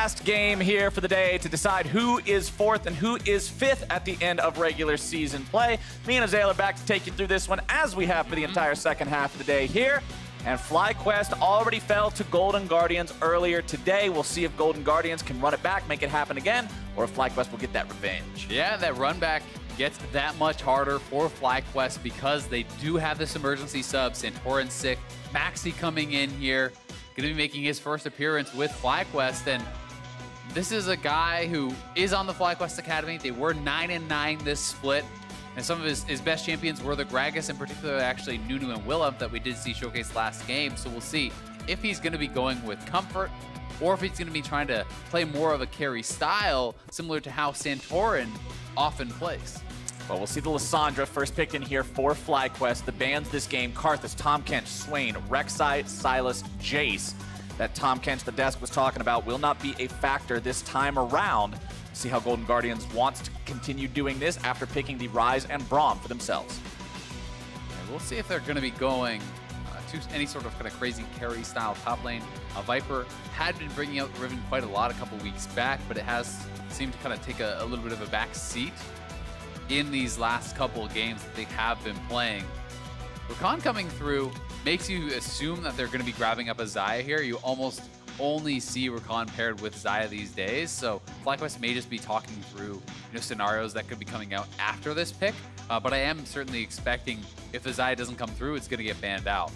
Last game here for the day to decide who is 4th and who is 5th at the end of regular season play. Me and Azale are back to take you through this one as we have for the entire second half of the day here. And FlyQuest already fell to Golden Guardians earlier today. We'll see if Golden Guardians can run it back, make it happen again, or if FlyQuest will get that revenge. Yeah, that run back gets that much harder for FlyQuest because they do have this emergency sub. Santorin's sick. Maxi coming in here, going to be making his first appearance with FlyQuest. And this is a guy who is on the FlyQuest Academy. They were 9-9 this split. And some of his best champions were the Gragas, in particular, actually Nunu and Willem that we did see showcase last game. So we'll see if he's going to be going with comfort or if he's going to be trying to play more of a carry style, similar to how Santorin often plays. Well, we'll see the Lissandra first picked in here for FlyQuest. The bans this game: Karthus, Tom Kench, Swain, Rek'Sai, Silas, Jace. That Tom Kench the desk was talking about will not be a factor this time around. See how Golden Guardians wants to continue doing this after picking the Ryze and Braum for themselves. And we'll see if they're going to be going to any sort of kind of crazy carry style top lane. Viper had been bringing out Riven quite a lot a couple weeks back, but it has seemed to kind of take a little bit of a back seat in these last couple of games that they have been playing. Rakan coming through makes you assume that they're going to be grabbing up a Xayah here. You almost only see Rakan paired with Xayah these days, so FlyQuest may just be talking through scenarios that could be coming out after this pick, but I am certainly expecting if the Xayah doesn't come through, it's going to get banned out.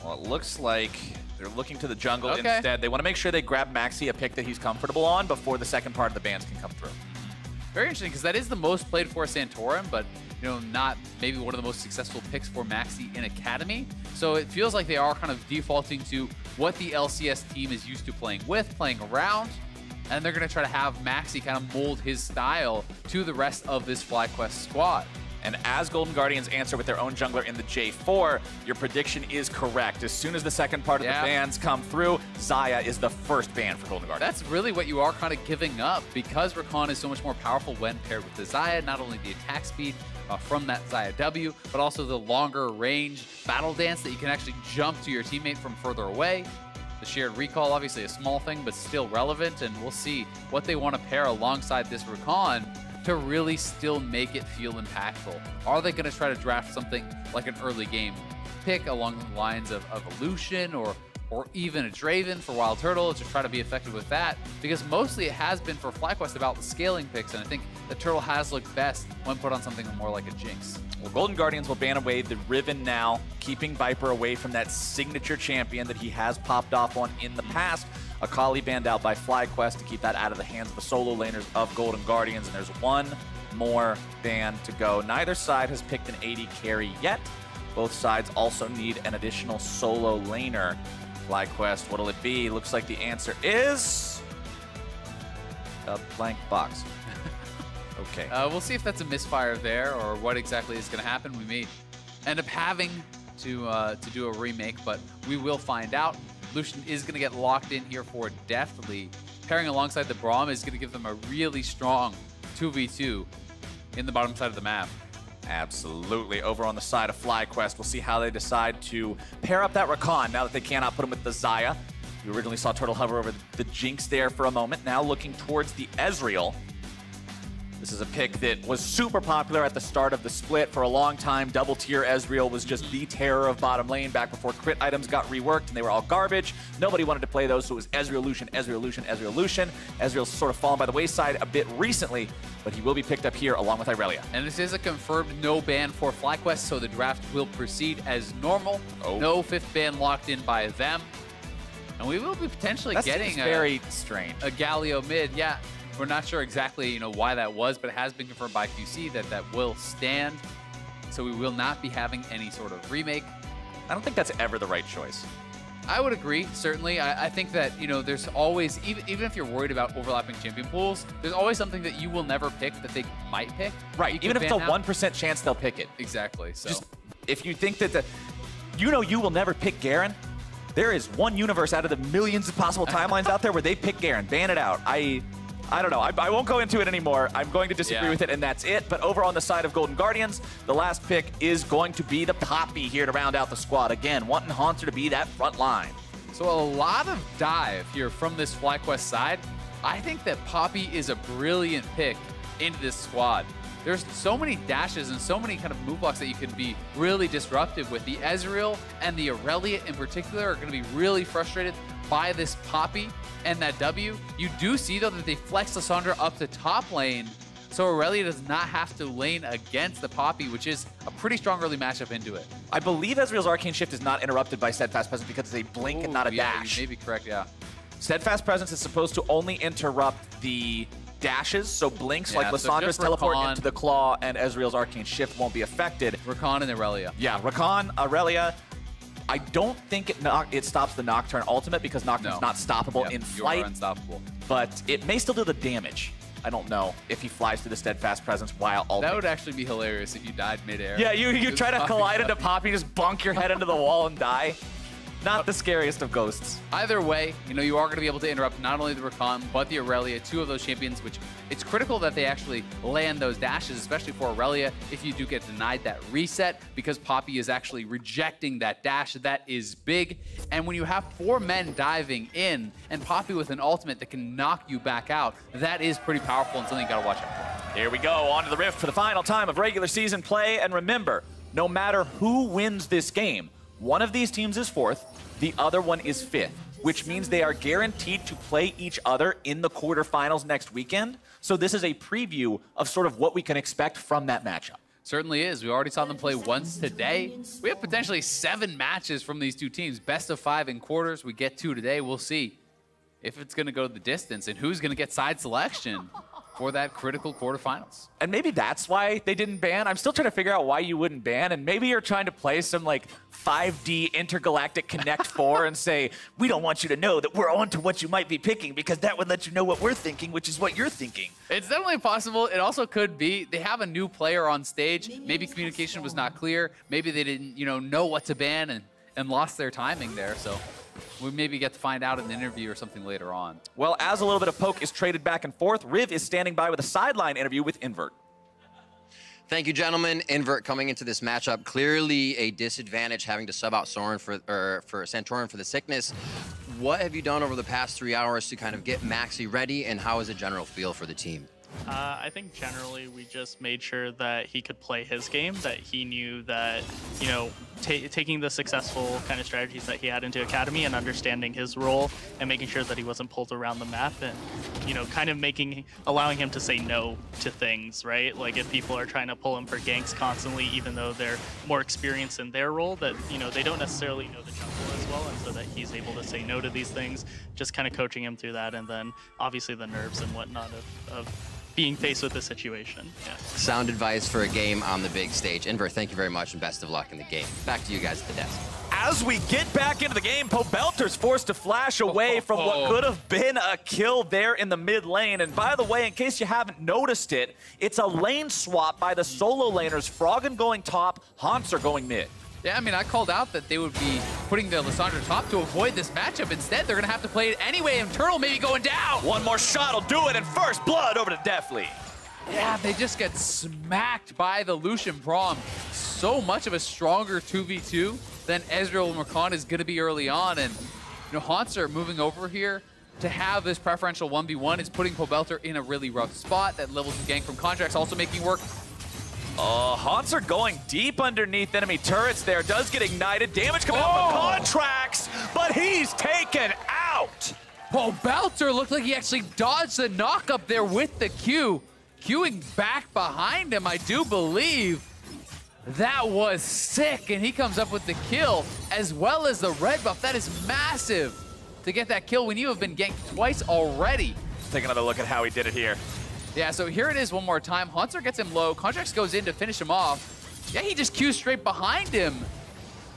Well, it looks like they're looking to the jungle instead. They want to make sure they grab Maxi, a pick that he's comfortable on, before the second part of the bans can come through. Very interesting, because that is the most played for Santorin, but not maybe one of the most successful picks for Maxi in Academy. So it feels like they are kind of defaulting to what the LCS team is used to playing with, playing around, and they're going to try to have Maxi kind of mold his style to the rest of this FlyQuest squad. And as Golden Guardians answer with their own jungler in the J4, your prediction is correct. As soon as the second part of the bans come through, Xayah is the first ban for Golden Guardians. That's really what you are kind of giving up, because Rakan is so much more powerful when paired with the Xayah. Not only the attack speed from that Xayah W, but also the longer range battle dance that you can actually jump to your teammate from further away. The shared recall, obviously a small thing, but still relevant, and we'll see what they want to pair alongside this Rakan to really still make it feel impactful. Are they going to try to draft something like an early game pick along the lines of Evolution or even a Draven for Wild Turtle to try to be effective with that? Because mostly it has been for FlyQuest about the scaling picks, and I think the Turtle has looked best when put on something more like a Jinx. Well, Golden Guardians will ban away the Riven now, keeping Viper away from that signature champion that he has popped off on in the past. Akali banned out by FlyQuest to keep that out of the hands of the solo laners of Golden Guardians, and there's one more ban to go. Neither side has picked an AD carry yet. Both sides also need an additional solo laner. FlyQuest, what'll it be? Looks like the answer is a blank box. Okay. We'll see if that's a misfire there or what exactly is going to happen. We may end up having to do a remake, but we will find out. Lucian is going to get locked in here for deftly. Pairing alongside the Braum is going to give them a really strong 2v2 in the bottom side of the map. Absolutely. Over on the side of FlyQuest, we'll see how they decide to pair up that Rakan now that they cannot put him with the Xayah. You originally saw Turtle hover over the Jinx there for a moment. Now looking towards the Ezreal. This is a pick that was super popular at the start of the split. For a long time, double tier Ezreal was just the terror of bottom lane back before crit items got reworked and they were all garbage. Nobody wanted to play those, so it was Ezreal Lucian, Ezreal Lucian, Ezreal Lucian. Ezreal's sort of fallen by the wayside a bit recently, but he will be picked up here along with Irelia. And this is a confirmed no ban for FlyQuest, so the draft will proceed as normal. No 5th ban locked in by them. And we will be potentially getting very strange. A Galio mid, yeah. We're not sure exactly, why that was, but it has been confirmed by QC that that will stand. So we will not be having any sort of remake. I don't think that's ever the right choice. I would agree, certainly. I think that, there's always, even if you're worried about overlapping champion pools, there's always something that you will never pick that they might pick. Right, even if it's a 1% chance they'll pick it. Exactly, so. Just, if you think that you will never pick Garen, there is one universe out of the millions of possible timelines out there where they pick Garen. Ban it out. I don't know. I won't go into it anymore. I'm going to disagree with it, and that's it. But over on the side of Golden Guardians, the last pick is going to be the Poppy here to round out the squad. Again, wanting Haunter to be that front line. So a lot of dive here from this FlyQuest side. I think that Poppy is a brilliant pick into this squad. There's so many dashes and so many kind of move blocks that you can be really disruptive with. The Ezreal and the Aurelia in particular are going to be really frustrated by this Poppy and that W. You do see, though, that they flex Lissandra up to top lane, so Aurelia does not have to lane against the Poppy, which is a pretty strong early matchup into it. I believe Ezreal's Arcane Shift is not interrupted by Steadfast Presence because it's a blink and not a dash. You may be correct, yeah. Steadfast Presence is supposed to only interrupt the dashes, so blinks like Lissandra's teleport into the Claw and Ezreal's Arcane Shift won't be affected. Rakan and Aurelia. Yeah, Rakan, Aurelia. I don't think it stops the Nocturne ultimate because Nocturne's not stoppable in flight. You are unstoppable. But it may still do the damage. I don't know if he flies through the Steadfast Presence while ulting. That would actually be hilarious if you died midair. Yeah, you try to collide into Poppy, just bunk your head into the wall and die. Not the scariest of ghosts. Either way, you know, you are going to be able to interrupt not only the Rakan, but the Aurelia, two of those champions, which it's critical that they actually land those dashes, especially for Aurelia, if you do get denied that reset, because Poppy is actually rejecting that dash. That is big. And when you have 4 men diving in, and Poppy with an ultimate that can knock you back out, that is pretty powerful and something you got to watch out for. Here we go, on to the Rift for the final time of regular season play. And remember, no matter who wins this game, one of these teams is 4th, the other one is 5th, which means they are guaranteed to play each other in the quarterfinals next weekend. So this is a preview of sort of what we can expect from that matchup. Certainly is. We already saw them play once today. We have potentially 7 matches from these two teams. Best of 5 in quarters. We get 2 today. We'll see if it's going to go the distance and who's going to get side selection for that critical quarterfinals. And maybe that's why they didn't ban. I'm still trying to figure out why you wouldn't ban. And maybe you're trying to play some like 5D intergalactic Connect 4 and say, we don't want you to know that we're on to what you might be picking because that would let you know what we're thinking, which is what you're thinking. It's definitely possible. It also could be they have a new player on stage. Maybe communication was not clear. Maybe they didn't, know what to ban and lost their timing there. So we maybe get to find out in an interview or something later on. Well, as a little bit of poke is traded back and forth, Riv is standing by with a sideline interview with Invert. Thank you, gentlemen. Invert coming into this matchup, clearly a disadvantage having to sub out Soren for Santorin for the sickness. What have you done over the past 3 hours to kind of get Maxi ready, and how is the general feel for the team? I think generally we just made sure that he could play his game, that he knew that, taking the successful kind of strategies that he had into Academy and understanding his role and making sure that he wasn't pulled around the map and, kind of allowing him to say no to things, right? Like if people are trying to pull him for ganks constantly, even though they're more experienced in their role, that, they don't necessarily know the jungle as well, and so that he's able to say no to these things, just kind of coaching him through that, and then obviously the nerves and whatnot of being faced with the situation. Yeah. Sound advice for a game on the big stage. Invert, thank you very much and best of luck in the game. Back to you guys at the desk. As we get back into the game, Pobelter's forced to flash away from what could have been a kill there in the mid lane. And by the way, in case you haven't noticed it, it's a lane swap by the solo laners. Froggen going top, Hanser going mid. Yeah, I mean, I called out that they would be putting the Lissandra top to avoid this matchup. Instead, they're going to have to play it anyway, and Turtle maybe going down. One more shot will do it, and first blood over to Deathly. Yeah, they just get smacked by the Lucian Braum. So much of a stronger 2v2 than Ezreal and Rakan is going to be early on. And, Hanser moving over here to have this preferential 1v1 is putting Pobelter in a really rough spot. That level 2 gank from Contracts also making work. Hanser going deep underneath enemy turrets there. Does get ignited. Damage coming out from Contracts, but he's taken out. Pobelter looked like he actually dodged the knock up there with the Q. Queuing back behind him, I do believe. That was sick, and he comes up with the kill, as well as the red buff. That is massive to get that kill when you have been ganked twice already. Let's take another look at how he did it here. Yeah, so here it is one more time. Hanser gets him low. Contracts goes in to finish him off. Yeah, he just Qs straight behind him.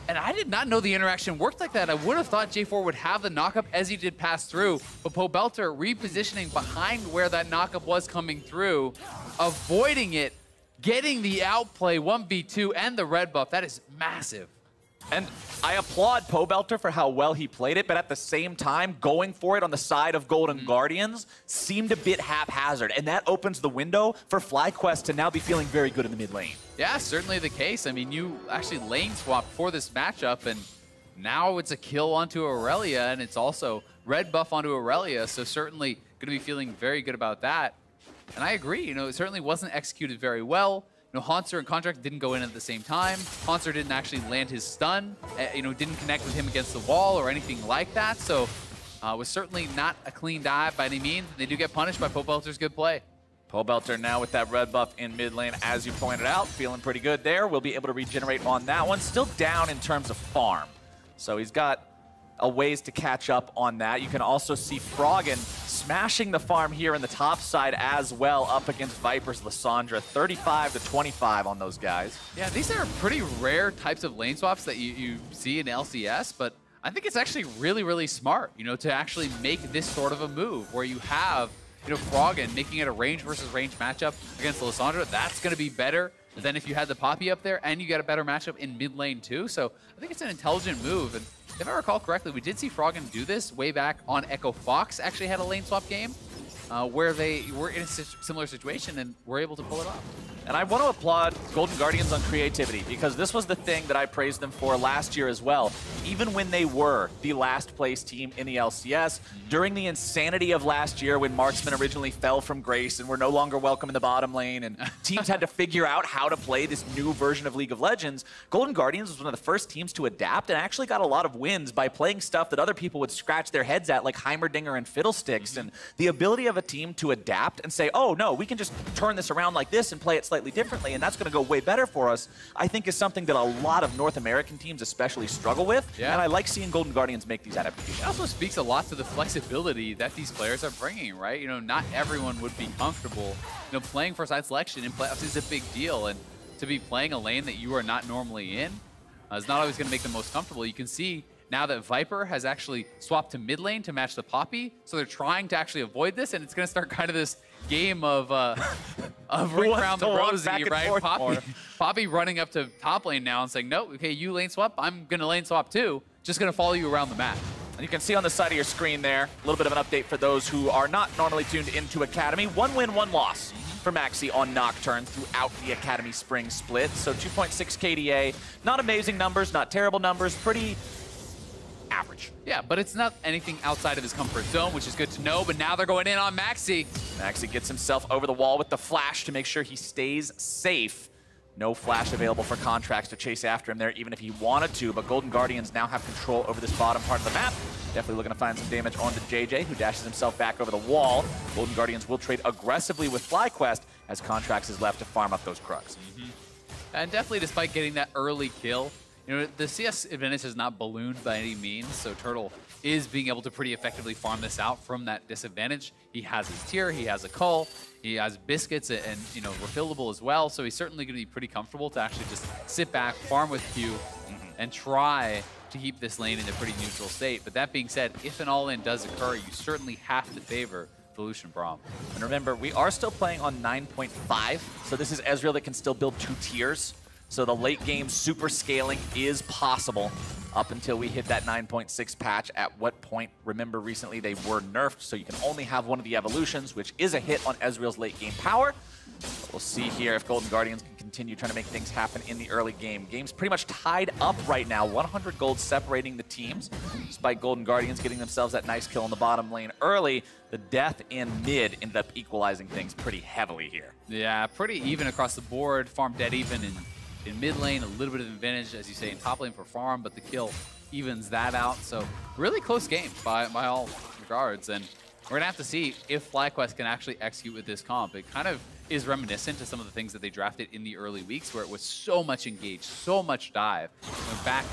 And I did not know the interaction worked like that. I would have thought J4 would have the knockup as he did pass through, but Pobelter repositioning behind where that knockup was coming through, avoiding it, getting the outplay 1v2 and the red buff. That is massive. And I applaud Pobelter for how well he played it, but at the same time, going for it on the side of Golden Guardians seemed a bit haphazard, and that opens the window for FlyQuest to now be feeling very good in the mid lane. Yeah, certainly the case. I mean, you actually lane swapped for this matchup, and Now it's a kill onto Aurelia, and it's also red buff onto Aurelia, so certainly going to be feeling very good about that. And I agree, you know, it certainly wasn't executed very well. You know, Haunter and Contract didn't go in at the same time. Haunter didn't actually land his stun, you know, didn't connect with him against the wall or anything like that, so was certainly not a clean dive by any means. They do get punished by Pobelter's good play. Pobelter now with that red buff in mid lane, as you pointed out, feeling pretty good there. We'll be able to regenerate on that one. Still down in terms of farm, so he's got a ways to catch up on that. You can also see Froggen smashing the farm here in the top side as well, up against Viper's Lissandra. 35 to 25 on those guys. Yeah, these are pretty rare types of lane swaps that you see in LCS, but I think it's actually really, really smart, you know, to actually make this sort of a move where you have, you know, Froggen making it a range versus range matchup against Lissandra. That's going to be better than if you had the Poppy up there and you get a better matchup in mid lane too. So I think it's an intelligent move. And if I recall correctly, we did see Froggen do this way back on Echo Fox, actually had a lane swap game where they were in a similar situation and were able to pull it off. And I want to applaud Golden Guardians on creativity, because this was the thing that I praised them for last year as well. Even when they were the last place team in the LCS, during the insanity of last year when Marksman originally fell from grace and were no longer welcome in the bottom lane and teams had to figure out how to play this new version of League of Legends, Golden Guardians was one of the first teams to adapt and actually got a lot of wins by playing stuff that other people would scratch their heads at, like Heimerdinger and Fiddlesticks. And the ability of a team to adapt and say, oh no, we can just turn this around like this and play it slightly differently, and that's going to go way better for us, I think is something that a lot of North American teams especially struggle with. Yeah. And I like seeing Golden Guardians make these adaptations. It also speaks a lot to the flexibility that these players are bringing, right? You know, not everyone would be comfortable. You know, playing for side selection in playoffs is a big deal, and to be playing a lane that you are not normally in is not always going to make them most comfortable. You can see now that Viper has actually swapped to mid lane to match the Poppy, so they're trying to actually avoid this, and it's going to start kind of this game of ring around the rosy, right? Poppy running up to top lane now and saying, no, okay, you lane swap, I'm going to lane swap too, just going to follow you around the map. And you can see on the side of your screen there, a little bit of an update for those who are not normally tuned into Academy. 1 win, 1 loss for Maxi on Nocturne throughout the Academy Spring split. So 2.6 KDA, not amazing numbers, not terrible numbers, pretty average. Yeah, but it's not anything outside of his comfort zone, which is good to know. But now they're going in on Maxi. Maxi gets himself over the wall with the flash to make sure he stays safe. No flash available for Contracts to chase after him there, even if he wanted to. But Golden Guardians now have control over this bottom part of the map. Definitely looking to find some damage onto JJ, who dashes himself back over the wall. Golden Guardians will trade aggressively with FlyQuest as Contracts is left to farm up those Krugs. And definitely, despite getting that early kill, you know, the CS advantage has not ballooned by any means, so Turtle is being able to pretty effectively farm this out from that disadvantage. He has his tier, he has a cull, he has biscuits and you know, refillable as well, so he's certainly going to be pretty comfortable to actually just sit back, farm with Q, and try to keep this lane in a pretty neutral state. But that being said, if an all-in does occur, you certainly have to favor the Lucian Braum. And remember, we are still playing on 9.5, so this is Ezreal that can still build 2 tiers. So the late game super scaling is possible up until we hit that 9.6 patch, at what point, remember recently they were nerfed, so you can only have one of the evolutions, which is a hit on Ezreal's late game power. We'll see here if Golden Guardians can continue trying to make things happen in the early game. Game's pretty much tied up right now, 100 gold separating the teams. Despite Golden Guardians getting themselves that nice kill in the bottom lane early, the death in mid ended up equalizing things pretty heavily here. Yeah, pretty even across the board. Farm dead even in mid lane, a little bit of advantage, as you say, in top lane for farm, but the kill evens that out. So really close game by all regards. And we're going to have to see if FlyQuest can actually execute with this comp. It kind of is reminiscent to some of the things that they drafted in the early weeks, where it was so much engaged, so much dive. Went back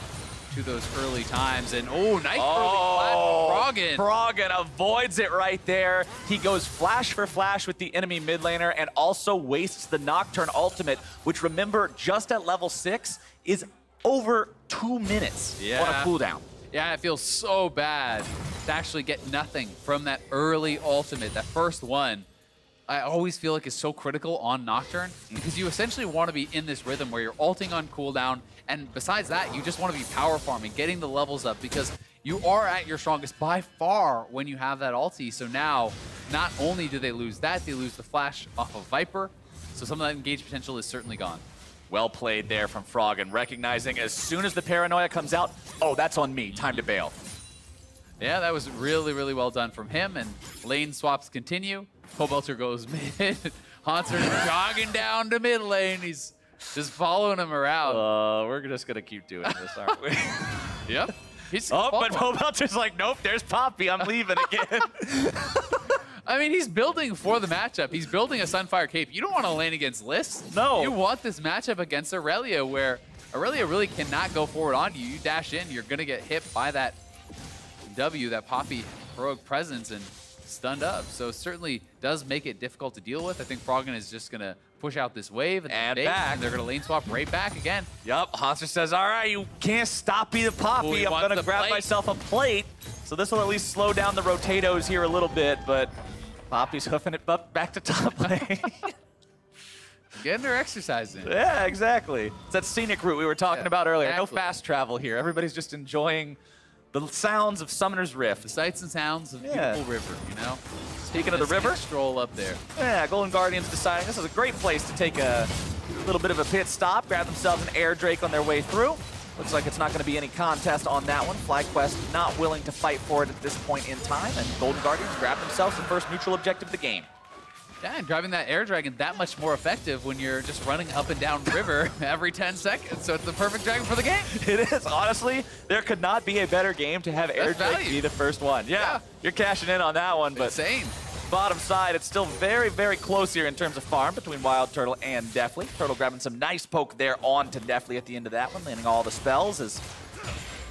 to those early times, and oh, nice early flash from Froggen. Froggen avoids it right there. He goes flash for flash with the enemy mid laner and also wastes the Nocturne ultimate, which, remember, just at level 6 is over 2 minutes on a cooldown. Yeah, it feels so bad to actually get nothing from that early ultimate, that first one. I always feel like it's so critical on Nocturne, because you essentially want to be in this rhythm where you're ulting on cooldown, and besides that, you just want to be power farming, getting the levels up, because you are at your strongest by far when you have that ulti. So now, not only do they lose that, they lose the flash off of Viper, so some of that engaged potential is certainly gone. Well played there from Froggen, recognizing as soon as the paranoia comes out, oh, that's on me, time to bail. Yeah, that was really, really well done from him, and lane swaps continue. Pobelter goes mid. Haunter's jogging down to mid lane. He's just following him around. We're just going to keep doing this, aren't we? Yep. He's but Pobelter's like, nope, there's Poppy. I'm leaving again. I mean, he's building for the matchup. He's building a Sunfire Cape. You don't want to lane against Liss. No. You want this matchup against Aurelia, where Aurelia really cannot go forward on you. You dash in, you're going to get hit by that W, that Poppy heroic presence, and stunned up. So it certainly does make it difficult to deal with. I think Froggen is just going to push out this wave and back. And they're going to lane swap right back again. Yep, Haunter says, all right, you can't stop me the Poppy. I'm going to grab myself a plate. So this will at least slow down the rotatos here a little bit, but Poppy's hoofing it back to top lane. Getting her exercise in. Yeah, exactly. It's that scenic route we were talking about earlier. Exactly. No fast travel here. Everybody's just enjoying the sounds of Summoner's Rift. The sights and sounds of beautiful river, you know? Speaking of the river, stroll up there. Yeah, Golden Guardians deciding this is a great place to take a little bit of a pit stop, grab themselves an air Drake on their way through. Looks like it's not going to be any contest on that one. FlyQuest not willing to fight for it at this point in time, and Golden Guardians grab themselves the first neutral objective of the game. Yeah, and driving that air dragon that much more effective when you're just running up and down river every 10 seconds. So it's the perfect dragon for the game. It is. Honestly, there could not be a better game to have air Drake be the first one. Yeah, you're cashing in on that one. But insane. Bottom side, it's still very, very close here in terms of farm between Wild Turtle and Deathly. Turtle grabbing some nice poke there onto Deathly at the end of that one, landing all the spells. As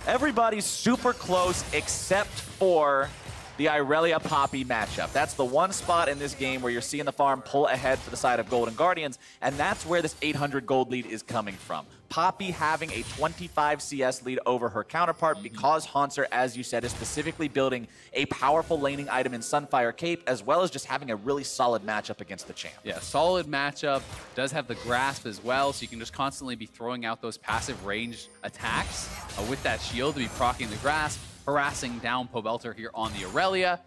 everybody's super close except for the Irelia Poppy matchup. That's the one spot in this game where you're seeing the farm pull ahead for the side of Golden Guardians, and that's where this 800 gold lead is coming from. Poppy having a 25 CS lead over her counterpart because Haunter, as you said, is specifically building a powerful laning item in Sunfire Cape, as well as just having a really solid matchup against the champ. Yeah, solid matchup. Does have the grasp as well, so you can just constantly be throwing out those passive ranged attacks with that shield to be proccing the grasp, harassing down Pobelter here on the Aurelia.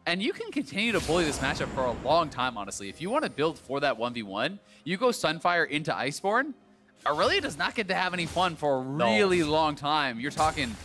And you can continue to bully this matchup for a long time, honestly. If you want to build for that 1v1, you go Sunfire into Iceborne. Aurelia does not get to have any fun for a really long time. You're talking,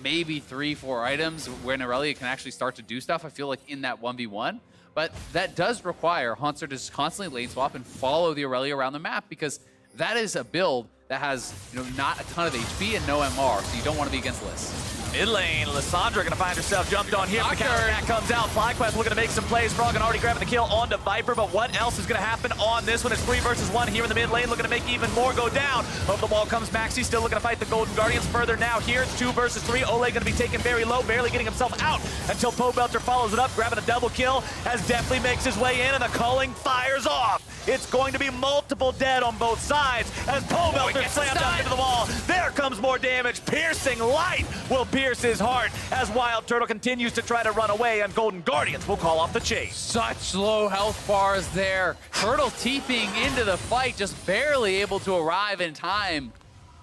maybe 3-4 items when Aurelia can actually start to do stuff, I feel like, in that 1v1. But that does require Haunter to just constantly lane swap and follow the Aurelia around the map, because that is a build that has, not a ton of HP and no MR, so you don't want to be against Liss. Mid lane, Lissandra gonna find herself jumped on here. The counter attack comes out. FlyQuest looking to make some plays. Froggen already grabbing the kill onto Viper, but what else is gonna happen on this one? It's 3 versus 1 here in the mid lane, looking to make even more go down. Over the wall comes Maxi, still looking to fight the Golden Guardians further now. Here it's 2 versus 3. Ole gonna be taken very low, barely getting himself out until Pobelter follows it up, grabbing a double kill as Deathly makes his way in, and the culling fires off. It's going to be multiple dead on both sides as Pobelter slams up into the wall. There comes more damage. Piercing light will pierce his heart as Wild Turtle continues to try to run away, and Golden Guardians will call off the chase. Such low health bars there. Turtle TPing into the fight, just barely able to arrive in time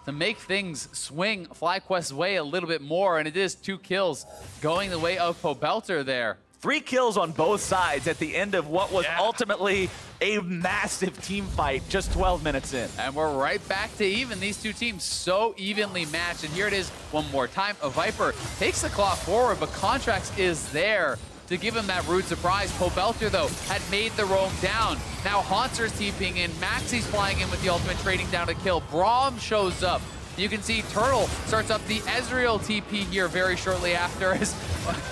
to make things swing FlyQuest's way a little bit more, and it is 2 kills going the way of Pobelter there. 3 kills on both sides at the end of what was ultimately a massive team fight just 12 minutes in. And we're right back to even. These two teams so evenly matched. And here it is one more time. A Viper takes the claw forward, but Contracts is there to give him that rude surprise. Pobelter, though, had made the roam down. Now Haunter's TPing in. Maxi's flying in with the ultimate, trading down a kill. Braum shows up. You can see Turtle starts up the Ezreal TP here very shortly after, as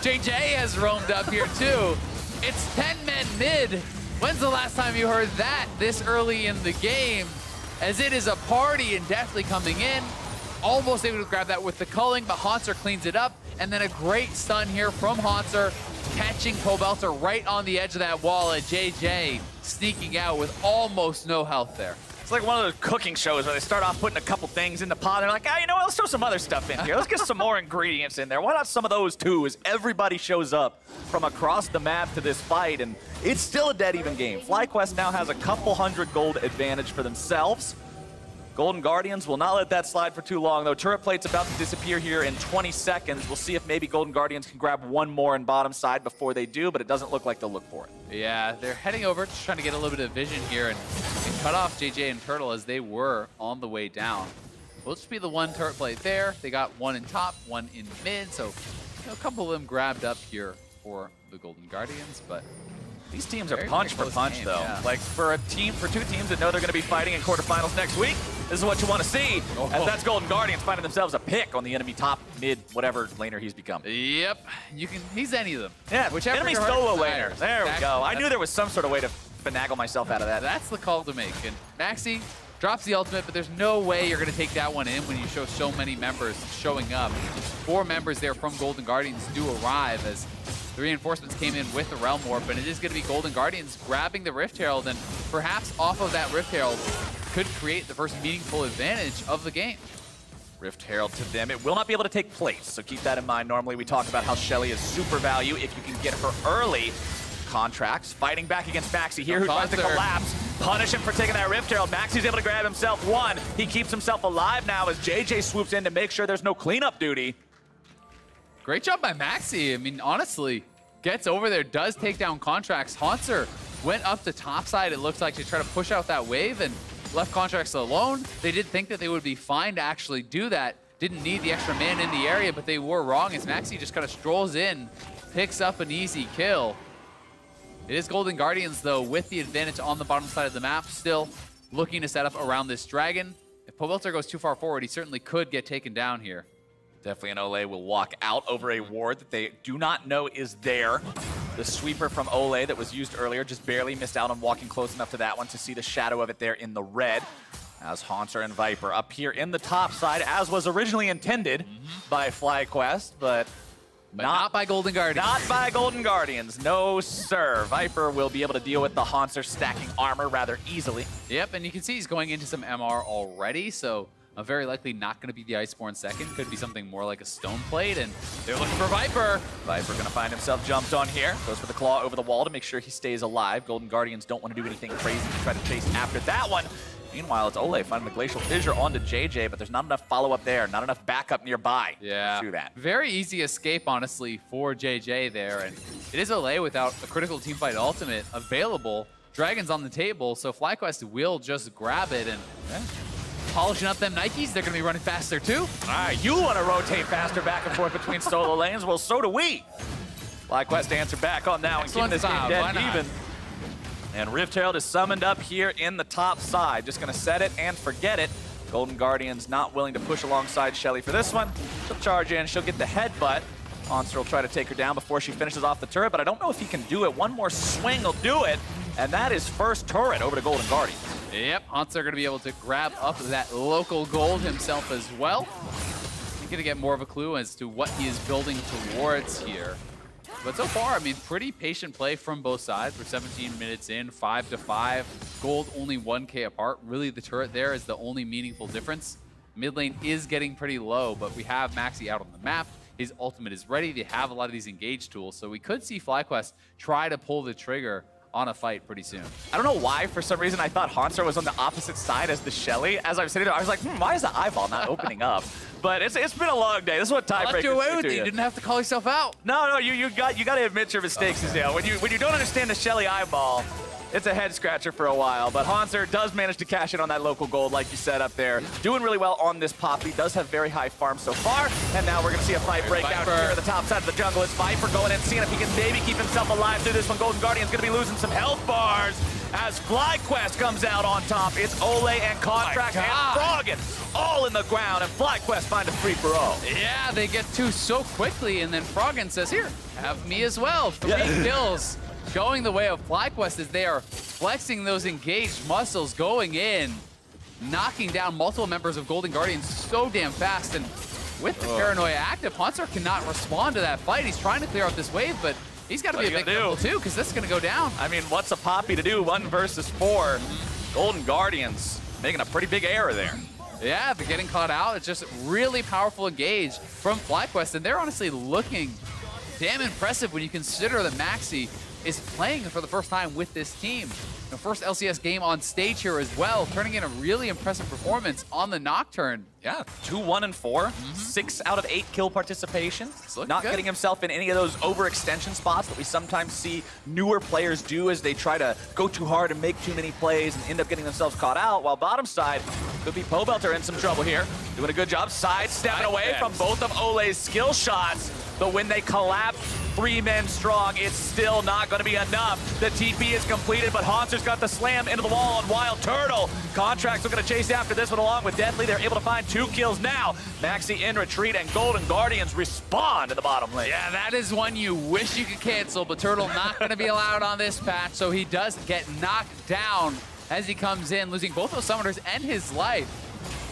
JJ has roamed up here too. It's 10 men mid. When's the last time you heard that this early in the game? As it is a party and Deathly coming in. Almost able to grab that with the culling, but Haunter cleans it up. And then a great stun here from Haunter, catching Pobelter right on the edge of that wall, and JJ sneaking out with almost no health there. It's like one of those cooking shows where they start off putting a couple things in the pot. They're like, you know what? Let's throw some other stuff in here. Let's get some more ingredients in there. Why not some of those too? As everybody shows up from across the map to this fight, and it's still a dead even game. FlyQuest now has a couple 100 gold advantage for themselves. Golden Guardians will not let that slide for too long, though. Turret plate's about to disappear here in 20 seconds. We'll see if maybe Golden Guardians can grab one more in bottom side before they do, but it doesn't look like they'll look for it. Yeah, they're heading over, just trying to get a little bit of vision here, and cut off JJ and Turtle as they were on the way down. Will just be the one turret play there. They got one in top, one in mid, so a couple of them grabbed up here for the Golden Guardians, but these teams are punch for punch, game, though. yeah. Like, for two teams that know they're going to be fighting in quarterfinals next week, this is what you want to see, as that's Golden Guardians finding themselves a pick on the enemy top, mid, whatever laner he's become. Yep, he's any of them. Yeah, whichever enemy your heart solo desires. laner. There we go. I knew there was some sort of way to finagle myself out of that. That's the call to make. And Maxi drops the ultimate, but there's no way you're going to take that one in when you show so many members showing up. 4 members there from Golden Guardians do arrive as the reinforcements came in with the Realm Warp, and it is going to be Golden Guardians grabbing the Rift Herald, and perhaps off of that Rift Herald could create the first meaningful advantage of the game. Rift Herald to them. It will not be able to take place, so keep that in mind. Normally we talk about how Shelly is super value if you can get her early. Contracts fighting back against Maxi here, who tries to collapse. Punish him for taking that Rift Herald. Maxi's able to grab himself one. He keeps himself alive now as JJ swoops in to make sure there's no cleanup duty. Great job by Maxi. I mean, honestly, gets over there, does take down Contracts. Haunter went up the top side, it looks like, to try to push out that wave and left Contracts alone. They did think that they would be fine to actually do that. Didn't need the extra man in the area, but they were wrong as Maxi just kind of strolls in, picks up an easy kill. It is Golden Guardians, though, with the advantage on the bottom side of the map, still looking to set up around this dragon. If Pobelter goes too far forward, he certainly could get taken down here. Definitely an Olay will walk out over a ward that they do not know is there. The sweeper from Olay that was used earlier just barely missed out on walking close enough to that one to see the shadow of it there in the red. As Haunter and Viper up here in the top side, as was originally intended by FlyQuest, but not by Golden Guardians. Not by Golden Guardians, no sir. Viper will be able to deal with the Haunter stacking armor rather easily. Yep, and you can see he's going into some MR already, so very likely not going to be the Iceborne second. Could be something more like a Stone Plate, and they're looking for Viper. Viper going to find himself jumped on here. Goes for the claw over the wall to make sure he stays alive. Golden Guardians don't want to do anything crazy to try to chase after that one. Meanwhile, it's Olay finding the Glacial Fissure onto JJ, but there's not enough follow-up there, not enough backup nearby to do that. Very easy escape, honestly, for JJ there, and it is Olay without a critical teamfight ultimate available. Dragon's on the table, so FlyQuest will just grab it and polishing up them Nikes. They're going to be running faster too. All right, you want to rotate faster back and forth between solo lanes? Well, so do we. FlyQuest answer back on that one, keeping this game dead even. And Rift Herald is summoned up here in the top side. Just going to set it and forget it. Golden Guardians not willing to push alongside Shelly for this one. She'll charge in. She'll get the headbutt. Monster will try to take her down before she finishes off the turret, but I don't know if he can do it. One more swing will do it, and that is first turret over to Golden Guardians. Yep, Haunter going to be able to grab up that local gold himself as well. He's going to get more of a clue as to what he is building towards here. But so far, I mean, pretty patient play from both sides. We're 17 minutes in, 5-5. Gold only 1K apart. Really, the turret there is the only meaningful difference. Mid lane is getting pretty low, but we have Maxi out on the map. His ultimate is ready. They have a lot of these engage tools, so we could see FlyQuest try to pull the trigger on a fight pretty soon. I don't know why, for some reason, I thought Haunter was on the opposite side as the Shelly. As I was sitting there, I was like, why is the eyeball not opening up? But it's been a long day. This is what tiebreakers do away with to you. You didn't have to call yourself out. No, you got to admit your mistakes, Azale. When you don't understand the Shelly eyeball, it's a head scratcher for a while. But Haunter does manage to cash in on that local gold, like you said up there. Doing really well on this Poppy. Does have very high farm so far. And now we're going to see a fight break out here at the top side of the jungle. It's Viper going in, seeing if he can maybe keep himself alive through this one. Golden Guardian's going to be losing some health bars as FlyQuest comes out on top. It's Olay and Contract and Froggen all in the ground, and FlyQuest find a free-for-all. Yeah, they get two so quickly, and then Froggen says, here, have me as well. 3 kills. Going the way of FlyQuest as they are flexing those engaged muscles, going in, knocking down multiple members of Golden Guardians so damn fast. And with the Paranoia active, Haunter cannot respond to that fight. He's trying to clear up this wave, but he's got to be a big careful too, because this is going to go down. I mean, what's a Poppy to do? 1 versus 4. Golden Guardians making a pretty big error there. Yeah, they're getting caught out. It's just really powerful engage from FlyQuest, and they're honestly looking damn impressive when you consider that Maxi is playing for the first time with this team. The first LCS game on stage here as well, turning in a really impressive performance on the Nocturne. Yeah, 2-1-4, 6 out of 8 kill participation. Not good. getting himself in any of those overextension spots that we sometimes see newer players do as they try to go too hard and make too many plays and end up getting themselves caught out, while bottom side could be Pobelter in some trouble here. Doing a good job sidestepping away from both of Ole's skill shots, but when they collapse 3 men strong, it's still not going to be enough. The TP is completed, but Haunter's got the slam into the wall on Wild Turtle. Contracts are going to chase after this one along with Deathly. They're able to find 2 kills now. Maxi in retreat, and Golden Guardians respond to the bottom lane. Yeah, that is one you wish you could cancel, but Turtle not going to be allowed on this patch, so he does get knocked down as he comes in, losing both those summoners and his life.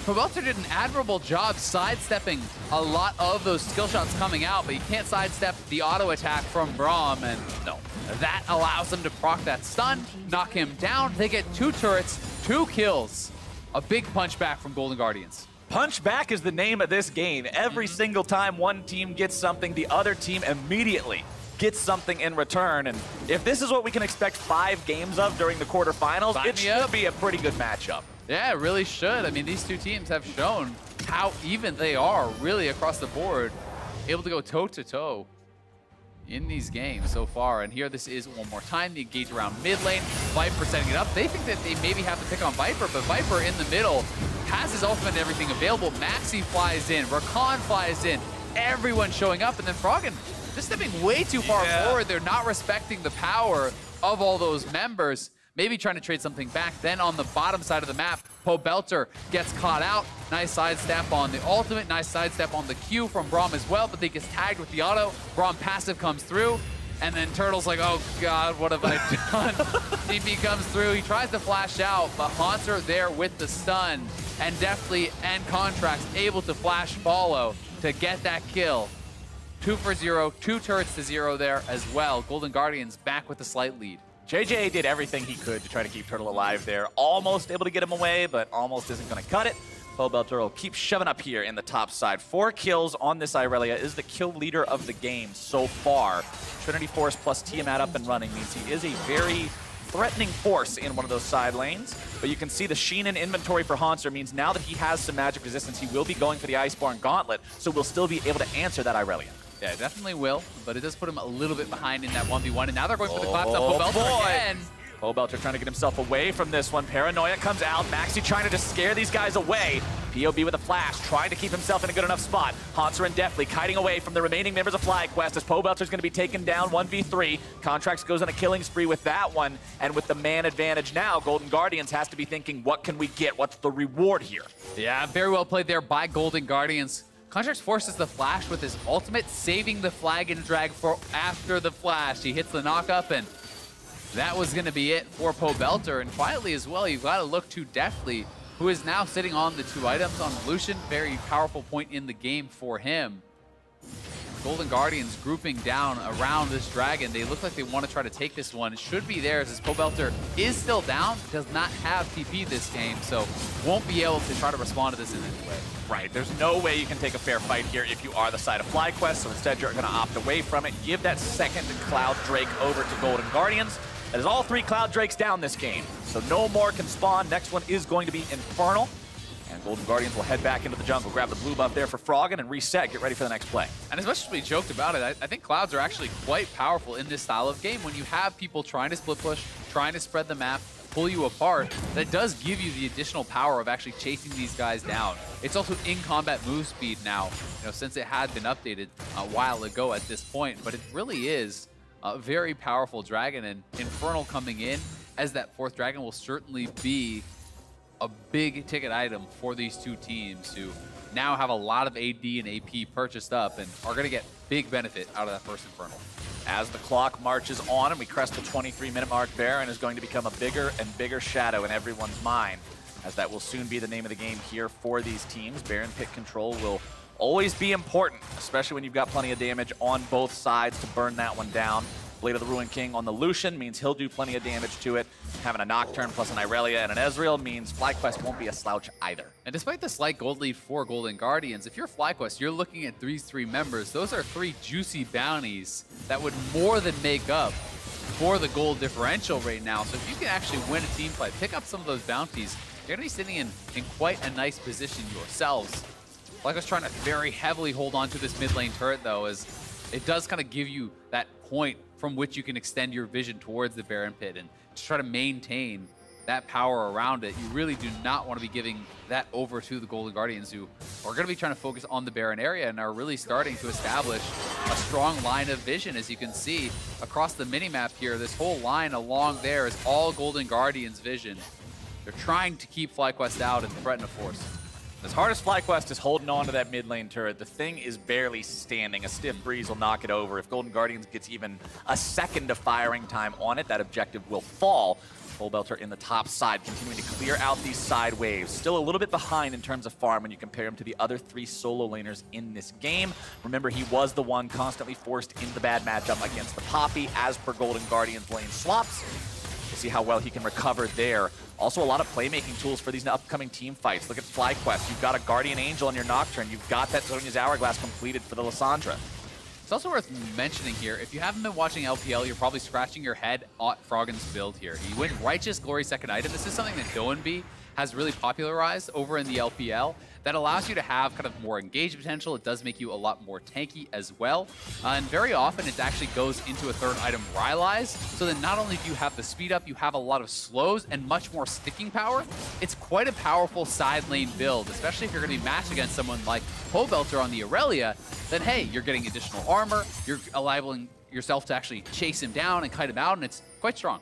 Pobelter did an admirable job sidestepping a lot of those skill shots coming out, but he can't sidestep the auto attack from Braum, and no, that allows him to proc that stun, knock him down. They get 2 turrets, 2 kills. A big punch back from Golden Guardians. Punch back is the name of this game. Every single time one team gets something, the other team immediately gets something in return. And if this is what we can expect 5 games of during the quarterfinals, it should be a pretty good matchup. Yeah, it really should. I mean, these 2 teams have shown how even they are really across the board, able to go toe-to-toe in these games so far. And here this is one more time, the engage around mid lane. Viper setting it up. They think that they maybe have to pick on Viper, but Viper in the middle has his ultimate and everything available. Maxi flies in, Rakan flies in, everyone showing up, and then Froggen just stepping way too far forward. They're not respecting the power of all those members. Maybe trying to trade something back. Then on the bottom side of the map, Pobelter gets caught out. Nice sidestep on the ultimate. Nice sidestep on the Q from Braum as well, but they gets tagged with the auto. Braum passive comes through, and then Turtle's like, oh God, what have I done? TP comes through. He tries to flash out, but Haunter there with the stun. And Deathly and Contracts able to flash follow to get that kill. 2 for 0, 2 turrets to 0 there as well. Golden Guardians back with a slight lead. JJ did everything he could to try to keep Turtle alive there. Almost able to get him away, but almost isn't going to cut it. Pobelter will keep shoving up here in the top side. 4 kills on this Irelia, is the kill leader of the game so far. Trinity Force plus Tiamat up and running means he is a very threatening force in one of those side lanes. But you can see the sheen in inventory for Haunter means now that he has some magic resistance, he will be going for the Iceborne Gauntlet, so we'll still be able to answer that Irelia. Yeah, definitely will, but it does put him a little bit behind in that 1v1, and now they're going for the collapse on Pobelter again. Pobelter trying to get himself away from this one. Paranoia comes out. Maxi trying to just scare these guys away. POB with a flash, trying to keep himself in a good enough spot. Haunter and Deathly kiting away from the remaining members of FlyQuest as Pobelter's going to be taken down 1v3. Contracts goes on a killing spree with that one, and with the man advantage now, Golden Guardians has to be thinking, what can we get? What's the reward here? Yeah, very well played there by Golden Guardians. Contracts forces the flash with his ultimate, saving the flag and drag for after the flash. He hits the knock-up, and that was going to be it for Pobelter. And quietly as well, you've got to look to Deathly, who is now sitting on the 2 items on Lucian. Very powerful point in the game for him. Golden Guardians grouping down around this dragon. They look like they want to try to take this one. It should be theirs as Pobelter is still down, does not have TP this game, so won't be able to try to respond to this in any way. Right, there's no way you can take a fair fight here if you are the side of FlyQuest, so instead you're going to opt away from it. Give that second Cloud Drake over to Golden Guardians. That is all 3 Cloud Drakes down this game, so no more can spawn. Next one is going to be Infernal. And Golden Guardians will head back into the jungle, grab the blue buff there for Froggen, and reset, get ready for the next play. And as much as we joked about it, I think Clouds are actually quite powerful in this style of game. When you have people trying to split push, trying to spread the map, pull you apart, that does give you the additional power of actually chasing these guys down. It's also in combat move speed now, since it had been updated a while ago at this point, but it really is a very powerful dragon, and Infernal coming in as that 4th dragon will certainly be a big ticket item for these 2 teams who now have a lot of AD and AP purchased up and are going to get big benefit out of that first Infernal. As the clock marches on and we crest the 23-minute mark, Baron is going to become a bigger and bigger shadow in everyone's mind, as that will soon be the name of the game here for these teams. Baron pick control will always be important, especially when you've got plenty of damage on both sides to burn that one down. Blade of the Ruined King on the Lucian means he'll do plenty of damage to it. Having a Nocturne plus an Irelia and an Ezreal means FlyQuest won't be a slouch either. And despite the slight gold lead for Golden Guardians, if you're FlyQuest, you're looking at these 3 members. Those are 3 juicy bounties that would more than make up for the gold differential right now. So if you can actually win a team fight, pick up some of those bounties, you're going to be sitting in quite a nice position yourselves. FlyQuest trying to very heavily hold on to this mid lane turret, though, as it does kind of give you that point from which you can extend your vision towards the Baron Pit and to try to maintain that power around it. You really do not want to be giving that over to the Golden Guardians, who are going to be trying to focus on the Baron area and are really starting to establish a strong line of vision. As you can see across the minimap here, this whole line along there is all Golden Guardians vision. They're trying to keep FlyQuest out and threaten a force. As hard as FlyQuest is holding on to that mid lane turret, the thing is barely standing. A stiff breeze will knock it over. If Golden Guardians gets even a second of firing time on it, that objective will fall. Pobelter in the top side, continuing to clear out these side waves. Still a little bit behind in terms of farm when you compare him to the other 3 solo laners in this game. Remember, he was the one constantly forced into the bad matchup against the Poppy, as per Golden Guardians lane swaps. We'll see how well he can recover there. Also, a lot of playmaking tools for these upcoming team fights. Look at FlyQuest. You've got a Guardian Angel on your Nocturne. You've got that Sonya's Hourglass completed for the Lissandra. It's also worth mentioning here, if you haven't been watching LPL, you're probably scratching your head at Froggen's build here. He went Righteous Glory second item. This is something that Doenby has really popularized over in the LPL that allows you to have kind of more engaged potential. It does make you a lot more tanky as well. And very often it actually goes into a third item, Rylai's, so that not only do you have the speed up, you have a lot of slows and much more sticking power. It's quite a powerful side lane build, especially if you're going to be matched against someone like Pobelter on the Aurelia. Then hey, you're getting additional armor, you're allowing yourself to actually chase him down and kite him out, and it's quite strong.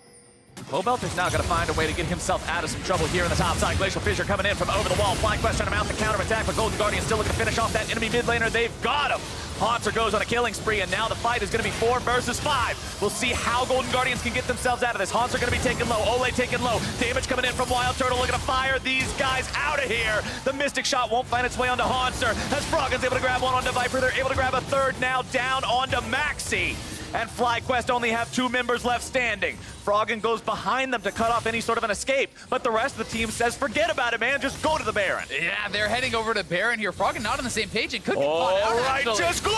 Pobelter's now going to find a way to get himself out of some trouble here in the top side. Glacial Fissure coming in from over the wall. FlyQuest trying to mount the counter attack, but Golden Guardian still looking to finish off that enemy mid laner. They've got him. Haunter goes on a killing spree, and now the fight is going to be 4 versus 5. We'll see how Golden Guardians can get themselves out of this. Haunter going to be taken low. Ole taken low. Damage coming in from Wild Turtle, looking to fire these guys out of here. The Mystic Shot won't find its way onto Haunter. As Froggen's able to grab one onto Viper, they're able to grab a third now down onto Maxi. And FlyQuest only have 2 members left standing. Froggen goes behind them to cut off any sort of an escape, but the rest of the team says, forget about it, man, just go to the Baron. Yeah, they're heading over to Baron here. Froggen not on the same page and could get caught out, Righteous Glory!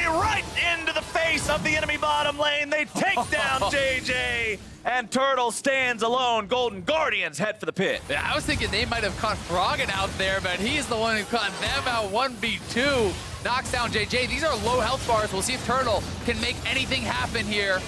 Right into the face of the enemy bottom lane. They take down JJ, and Turtle stands alone. Golden Guardians head for the pit. Yeah, I was thinking they might have caught Froggen out there, but he's the one who caught them out 1v2. Knocks down JJ. These are low health bars. We'll see if Turtle can make anything happen here.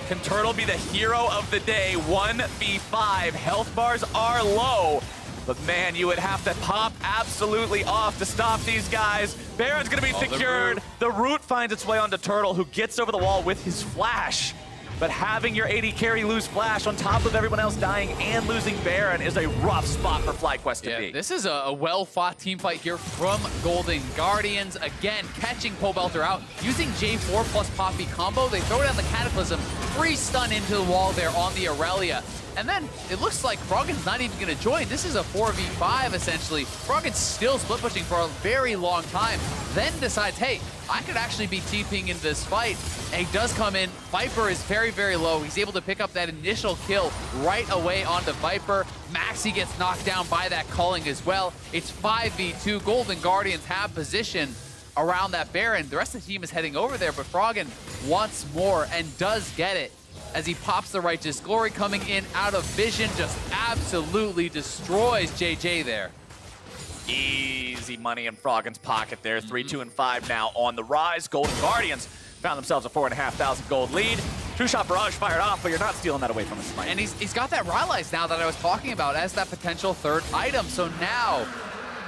Can Turtle be the hero of the day? 1v5. Health bars are low. But man, you would have to pop absolutely off to stop these guys. Baron's gonna be secured. The root finds its way onto Turtle, who gets over the wall with his flash. But having your AD carry lose Flash on top of everyone else dying and losing Baron is a rough spot for FlyQuest to be. This is a well-fought team fight here from Golden Guardians. Again, catching Pobelter out. Using J4 plus Poppy combo, they throw down the Cataclysm, free stun into the wall there on the Aurelia. And then it looks like Froggen's not even going to join. This is a 4v5, essentially. Froggen's still split pushing for a very long time. Then decides, hey, I could actually be TPing in this fight. And he does come in. Viper is very, very low. He's able to pick up that initial kill right away onto Viper. Maxi gets knocked down by that culling as well. It's 5v2. Golden Guardians have position around that Baron. The rest of the team is heading over there, but Froggen wants more and does get it. As he pops the Righteous Glory, coming in out of vision, just absolutely destroys JJ there. Easy money in Froggen's pocket there. 3, 2, and 5 now on the rise. Golden Guardians found themselves a 4,500 gold lead. True Shot Barrage fired off, but you're not stealing that away from his fight. And he's got that Rylai's now that I was talking about as that potential third item. So now,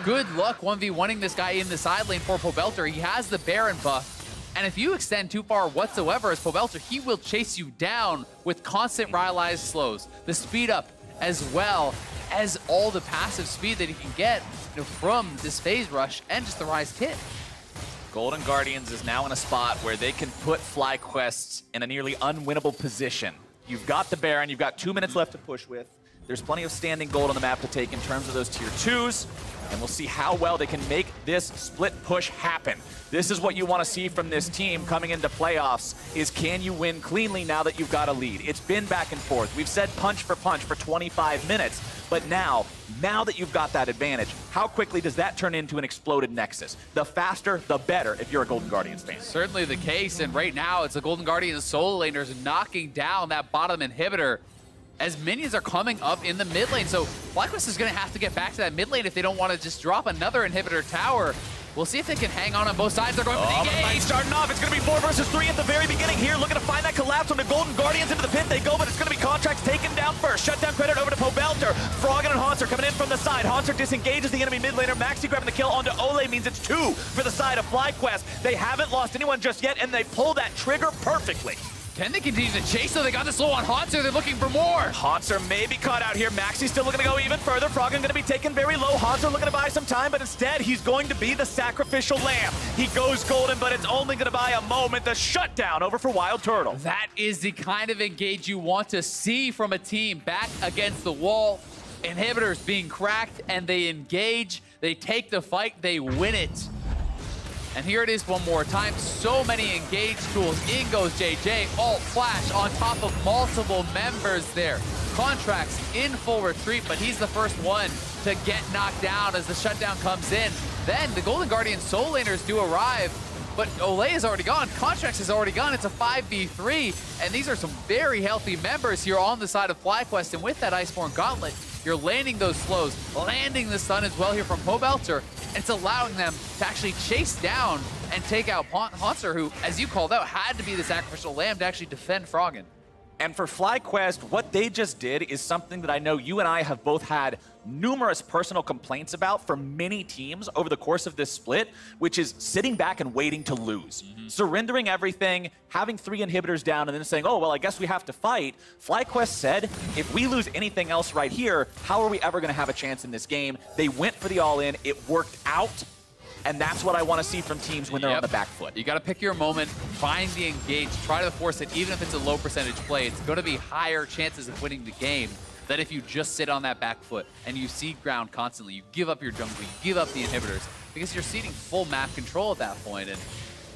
good luck 1v1ing this guy in the side lane for Pobelter. He has the Baron buff. And if you extend too far whatsoever as Pobelter, he will chase you down with constant Rylai's slows, the speed up, as well as all the passive speed that he can get from this phase rush and just the Rise kit. Golden Guardians is now in a spot where they can put FlyQuest in a nearly unwinnable position. You've got the Baron, you've got 2 minutes left to push with. There's plenty of standing gold on the map to take in terms of those tier 2s, and we'll see how well they can make this split push happen. This is what you want to see from this team coming into playoffs, is can you win cleanly now that you've got a lead? It's been back and forth. We've said punch for 25 minutes, but now that you've got that advantage, how quickly does that turn into an exploded Nexus? The faster, the better if you're a Golden Guardians fan. Certainly the case, and right now it's the Golden Guardians solo laners knocking down that bottom inhibitor as minions are coming up in the mid lane. So FlyQuest is going to have to get back to that mid lane if they don't want to just drop another inhibitor tower. We'll see if they can hang on both sides. They're going for the engage. Starting off, it's going to be 4 versus 3 at the very beginning here. Looking to find that collapse from the Golden Guardians. Into the pit they go, but it's going to be Contracts taken down first. Shutdown credit over to Pobelter. Froggen and Haunter coming in from the side. Haunter disengages the enemy mid laner. Maxi grabbing the kill onto Ole means it's 2 for the side of FlyQuest. They haven't lost anyone just yet, and they pull that trigger perfectly. Can they continue to chase though? They got this low on Haunter. They're looking for more. Haunter may be caught out here. Maxi's still looking to go even further. Froggen going to be taken very low. Haunter looking to buy some time, but instead he's going to be the sacrificial lamb. He goes golden, but it's only going to buy a moment. The shutdown over for Wild Turtle. That is the kind of engage you want to see from a team back against the wall. Inhibitors being cracked, and they engage. They take the fight. They win it. And here it is one more time. So many engage tools. In goes JJ. Alt flash on top of multiple members there. Contracts in full retreat, but he's the first one to get knocked down as the shutdown comes in. Then the Golden Guardian soul laners do arrive, but Ole is already gone. Contracts is already gone. It's a 5v3, and these are some very healthy members here on the side of FlyQuest. And with that Iceborne Gauntlet, you're landing those slows, landing the stun as well here from Pobelter. It's allowing them to actually chase down and take out Haunter, who, as you called out, had to be the sacrificial lamb to actually defend Froggen. And for FlyQuest, what they just did is something that I know you and I have both had numerous personal complaints about for many teams over the course of this split, which is sitting back and waiting to lose. Surrendering everything, having 3 inhibitors down, and then saying, oh, well, I guess we have to fight. FlyQuest said, if we lose anything else right here, how are we ever going to have a chance in this game? They went for the all-in. It worked out. And that's what I want to see from teams when they're on the back foot. You got to pick your moment, find the engage, try to force it. Even if it's a low percentage play, it's going to be higher chances of winning the game than if you just sit on that back foot and you cede ground constantly. You give up your jungle, you give up the inhibitors, because you're ceding full map control at that point. And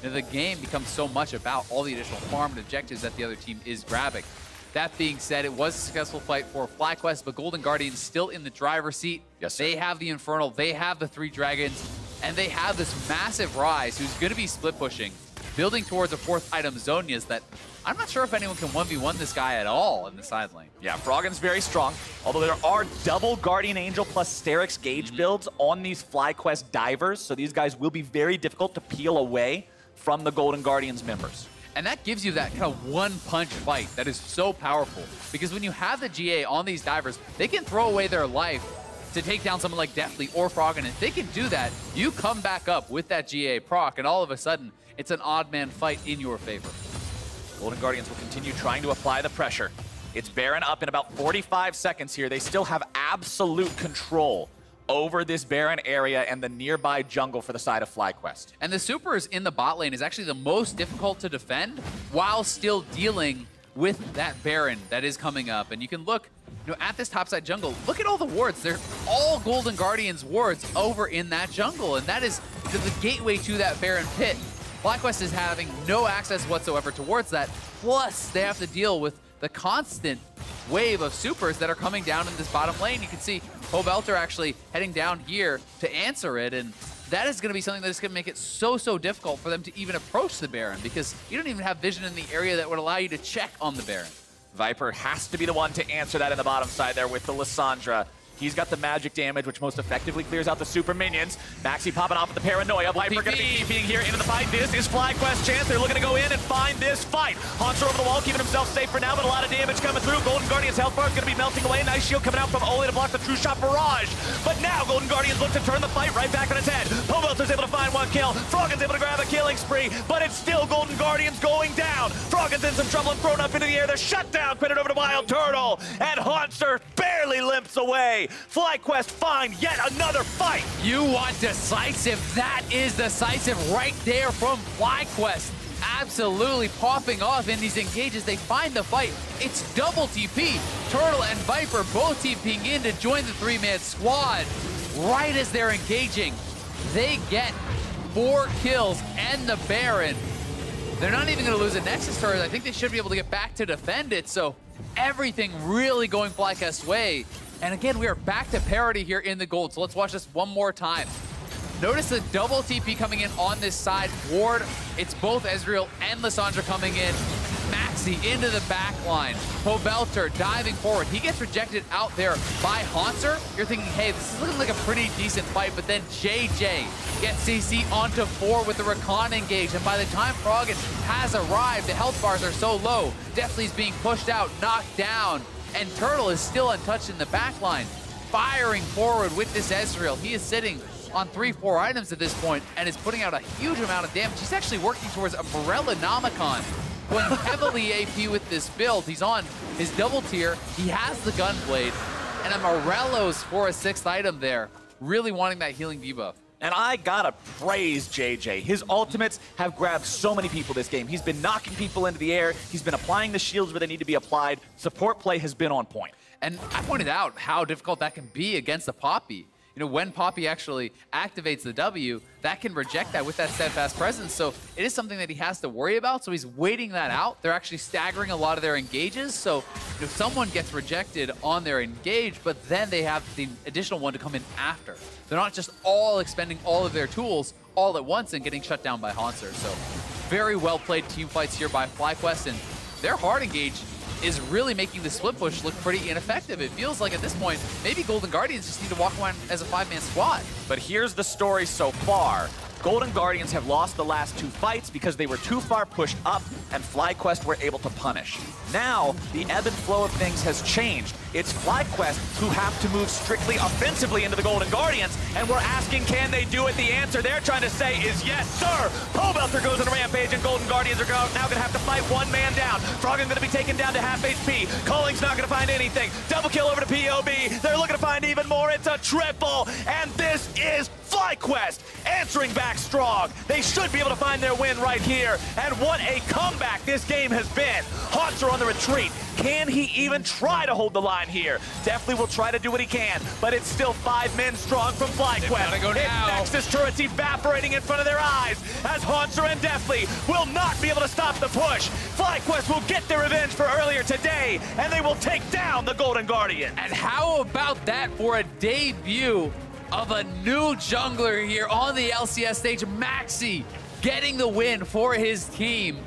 you know, the game becomes so much about all the additional farm and objectives that the other team is grabbing. That being said, it was a successful fight for FlyQuest, but Golden Guardians still in the driver's seat. Yes, sir. They have the Infernal, they have the 3 dragons, and they have this massive Rise who's going to be split pushing, building towards a 4th item, Zonia's, that I'm not sure if anyone can 1v1 this guy at all in the side lane. Yeah, Froggen's very strong, although there are double Guardian Angel plus Sterix Gauge builds on these FlyQuest divers, so these guys will be very difficult to peel away from the Golden Guardians members. And that gives you that kind of one-punch fight that is so powerful, because when you have the GA on these divers, they can throw away their life to take down someone like Deathly or Froggen. And if they can do that, you come back up with that GA proc, and all of a sudden, it's an odd man fight in your favor. Golden Guardians will continue trying to apply the pressure. It's Baron up in about 45 seconds here. They still have absolute control over this Baron area and the nearby jungle for the side of FlyQuest. And the supers in the bot lane is actually the most difficult to defend while still dealing with that Baron that is coming up. And you can look, you know, at this topside jungle, look at all the wards. They're all Golden Guardians wards over in that jungle, and that is the gateway to that Baron pit. FlyQuest is having no access whatsoever towards that, plus they have to deal with the constant wave of supers that are coming down in this bottom lane. You can see Pobelter actually heading down here to answer it, and that is going to be something that is going to make it so difficult for them to even approach the Baron, because you don't even have vision in the area that would allow you to check on the Baron. Viper has to be the one to answer that in the bottom side there with the Lissandra. He's got the magic damage, which most effectively clears out the super minions. Maxi popping off with the paranoia. Viper going to be TPing here into the fight. This is FlyQuest's chance. They're looking to go in and find this fight. Haunter over the wall, keeping himself safe for now, but a lot of damage coming through. Golden Guardian's health bar is going to be melting away. Nice shield coming out from Ole to block the true shot barrage. But now Golden Guardians look to turn the fight right back on its head. Pobelter's able to find 1 kill. Froggen's able to grab a killing spree, but it's still Golden Guardians going down. Froggen's in some trouble and thrown up into the air. The shutdown, credit over to Wild Turtle, and Haunter barely limps away. FlyQuest find yet another fight. You want decisive? That is decisive right there from FlyQuest. absolutely popping off in these engages. They find the fight. It's double TP. Turtle and Viper both TPing in to join the 3-man squad. Right as they're engaging, they get 4 kills and the Baron. They're not even going to lose a Nexus turret. I think they should be able to get back to defend it. So everything really going FlyQuest's way. And again, we are back to parity here in the gold. So let's watch this one more time. Notice the double TP coming in on this side. Ward, it's both Ezreal and Lissandra coming in. Maxi into the back line. Pobelter diving forward. He gets rejected out there by Haunter. You're thinking, hey, this is looking like a pretty decent fight, but then JJ gets CC onto 4 with the Recon engage. And by the time Froggen has arrived, the health bars are so low. Definitely is being pushed out, knocked down, and Turtle is still untouched in the back line. Firing forward with this Ezreal. He is sitting on 3-4 items at this point and is putting out a huge amount of damage. He's actually working towards a Morellonomicon, going heavily AP with this build. He's on his double tier. He has the Gunblade and a Morello's for a 6th item there, really wanting that healing debuff. And I gotta praise JJ. His ultimates have grabbed so many people this game. He's been knocking people into the air. He's been applying the shields where they need to be applied. Support play has been on point. And I pointed out how difficult that can be against the Poppy. You know, when Poppy actually activates the W, that can reject that with that steadfast presence. So it is something that he has to worry about. So he's waiting that out. They're actually staggering a lot of their engages. So if someone gets rejected on their engage, but then they have the additional one to come in after. They're not just all expending all of their tools all at once and getting shut down by Haunter. So very well played team fights here by FlyQuest, and their hard engage is really making the split push look pretty ineffective. It feels like at this point, maybe Golden Guardians just need to walk around as a 5-man squad. But here's the story so far. Golden Guardians have lost the last 2 fights because they were too far pushed up and FlyQuest were able to punish. Now, the ebb and flow of things has changed. It's FlyQuest who have to move strictly offensively into the Golden Guardians, and we're asking, can they do it? The answer they're trying to say is yes, sir! Pobelter goes on a rampage, and Golden Guardians are now going to have to fight 1 man down. Froggen going to be taken down to half HP. Calling's not going to find anything. Double kill over to POB. They're looking to find even more. It's a triple, and this is FlyQuest answering back strong. They should be able to find their win right here. And what a comeback this game has been. Haunter on the retreat. Can he even try to hold the line here? Definitely will try to do what he can, but it's still 5 men strong from FlyQuest. Go now. Nexus turrets evaporating in front of their eyes as Haunter and Deathly will not be able to stop the push. FlyQuest will get their revenge for earlier today, and they will take down the Golden Guardian. And how about that for a debut of a new jungler here on the LCS stage? Maxi getting the win for his team.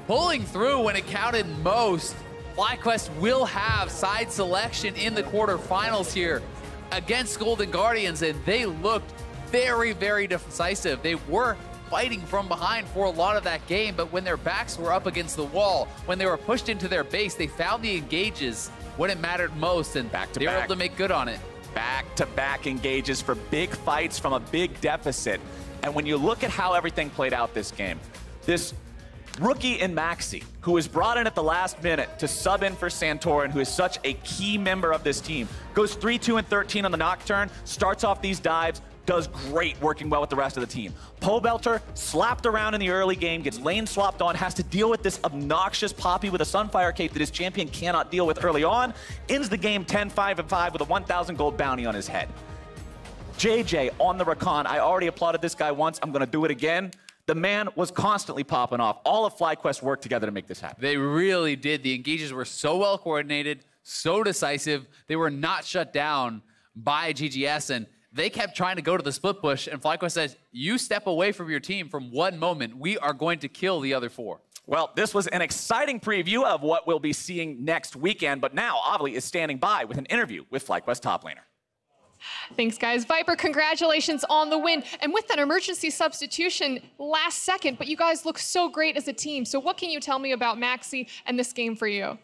Pulling through when it counted most. FlyQuest will have side selection in the quarterfinals here against Golden Guardians, and they looked very, very decisive. They were fighting from behind for a lot of that game, but when their backs were up against the wall, when they were pushed into their base, they found the engages when it mattered most, and they were able to make good on it. Back-to-back engages for big fights from a big deficit. And when you look at how everything played out this game, this rookie in Maxi, who was brought in at the last minute to sub in for Santorin, who is such a key member of this team, goes 3-2-13 on the Nocturne, starts off these dives, does great working well with the rest of the team. Pobelter slapped around in the early game, gets lane swapped on, has to deal with this obnoxious Poppy with a Sunfire Cape that his champion cannot deal with early on, ends the game 10-5-5 with a 1,000 gold bounty on his head. JJ on the Recon, I already applauded this guy once, I'm gonna do it again. The man was constantly popping off. All of FlyQuest worked together to make this happen. They really did. The engages were so well coordinated, so decisive. They were not shut down by GGS, and they kept trying to go to the split push, and FlyQuest says, you step away from your team from one moment, we are going to kill the other 4. Well, this was an exciting preview of what we'll be seeing next weekend, but now Avli is standing by with an interview with FlyQuest top laner. Thanks, guys. Viper, congratulations on the win. And with that emergency substitution last second, but you guys look so great as a team. So what can you tell me about Maxi and this game for you?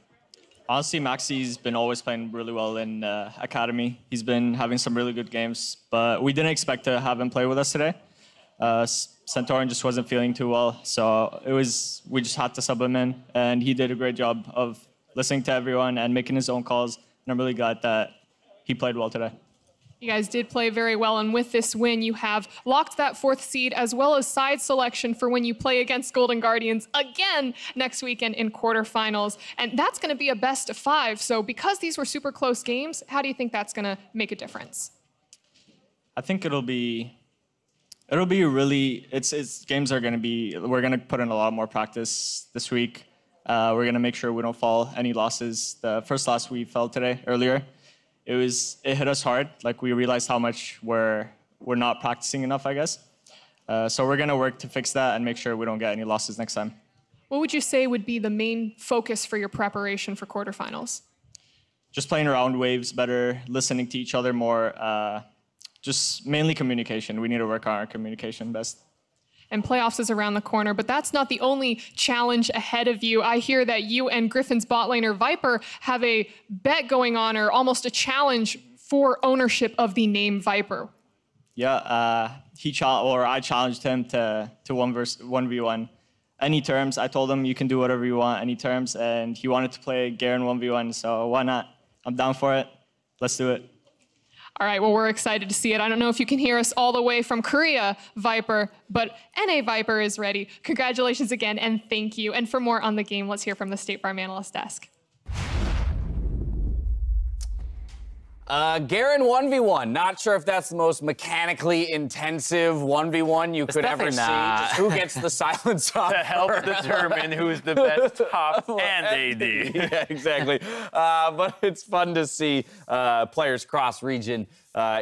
Honestly, Maxi's been always playing really well in Academy. He's been having some really good games, but we didn't expect to have him play with us today. Santorin just wasn't feeling too well, so we just had to sub him in, and he did a great job of listening to everyone and making his own calls, and I'm really glad that he played well today. You guys did play very well, and with this win, you have locked that 4th seed as well as side selection for when you play against Golden Guardians again next weekend in quarterfinals. And that's going to be a best of 5. So because these were super close games, how do you think that's going to make a difference? I think it'll be really, games are going to be, we're going to put in a lot more practice this week. We're going to make sure we don't fall any losses. The first loss we fell earlier, it hit us hard. Like, we realized how much we're not practicing enough, I guess. So we're going to work to fix that and make sure we don't get any losses next time. What would you say would be the main focus for your preparation for quarterfinals? Just playing around waves better, listening to each other more, just mainly communication. We need to work on our communication best. And playoffs is around the corner, but that's not the only challenge ahead of you. I hear that you and Griffin's bot laner Viper have a bet going on, or almost a challenge for ownership of the name Viper. Yeah, I challenged him to 1v1. Any terms, I told him you can do whatever you want, any terms, and he wanted to play Garen 1v1, so why not? I'm down for it. Let's do it. All right, well, we're excited to see it. I don't know if you can hear us all the way from Korea, Viper, but NA Viper is ready. Congratulations again, and thank you. And for more on the game, let's hear from the State Farm Analyst Desk. Garen 1v1. Not sure if that's the most mechanically intensive 1v1 you could ever see. Just who gets the silence off to help determine who's the best top and AD. Yeah, exactly. But it's fun to see players cross-region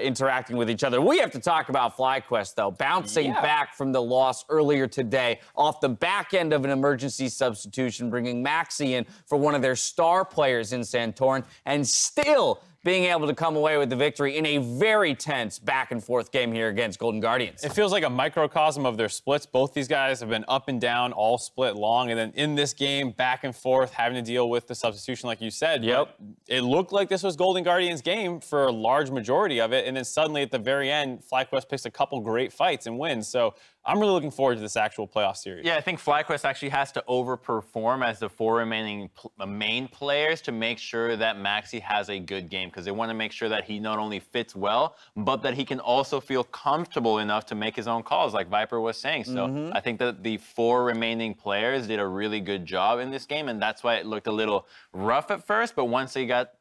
interacting with each other. We have to talk about FlyQuest, though. Bouncing back from the loss earlier today off the back end of an emergency substitution, bringing Maxi in for one of their star players in Santorin, and still being able to come away with the victory in a very tense back-and-forth game here against Golden Guardians. It feels like a microcosm of their splits. Both these guys have been up and down, all split long, and then in this game, back and forth, having to deal with the substitution, like you said. Yep. It looked like this was Golden Guardians' game for a large majority of it, and then suddenly at the very end, FlyQuest picks a couple great fights and wins. So I'm really looking forward to this actual playoff series. Yeah, I think FlyQuest actually has to overperform as the 4 remaining main players to make sure that Maxi has a good game, because they want to make sure that he not only fits well, but that he can also feel comfortable enough to make his own calls, like Viper was saying. So I think that the 4 remaining players did a really good job in this game, and that's why it looked a little rough at first, but once they got,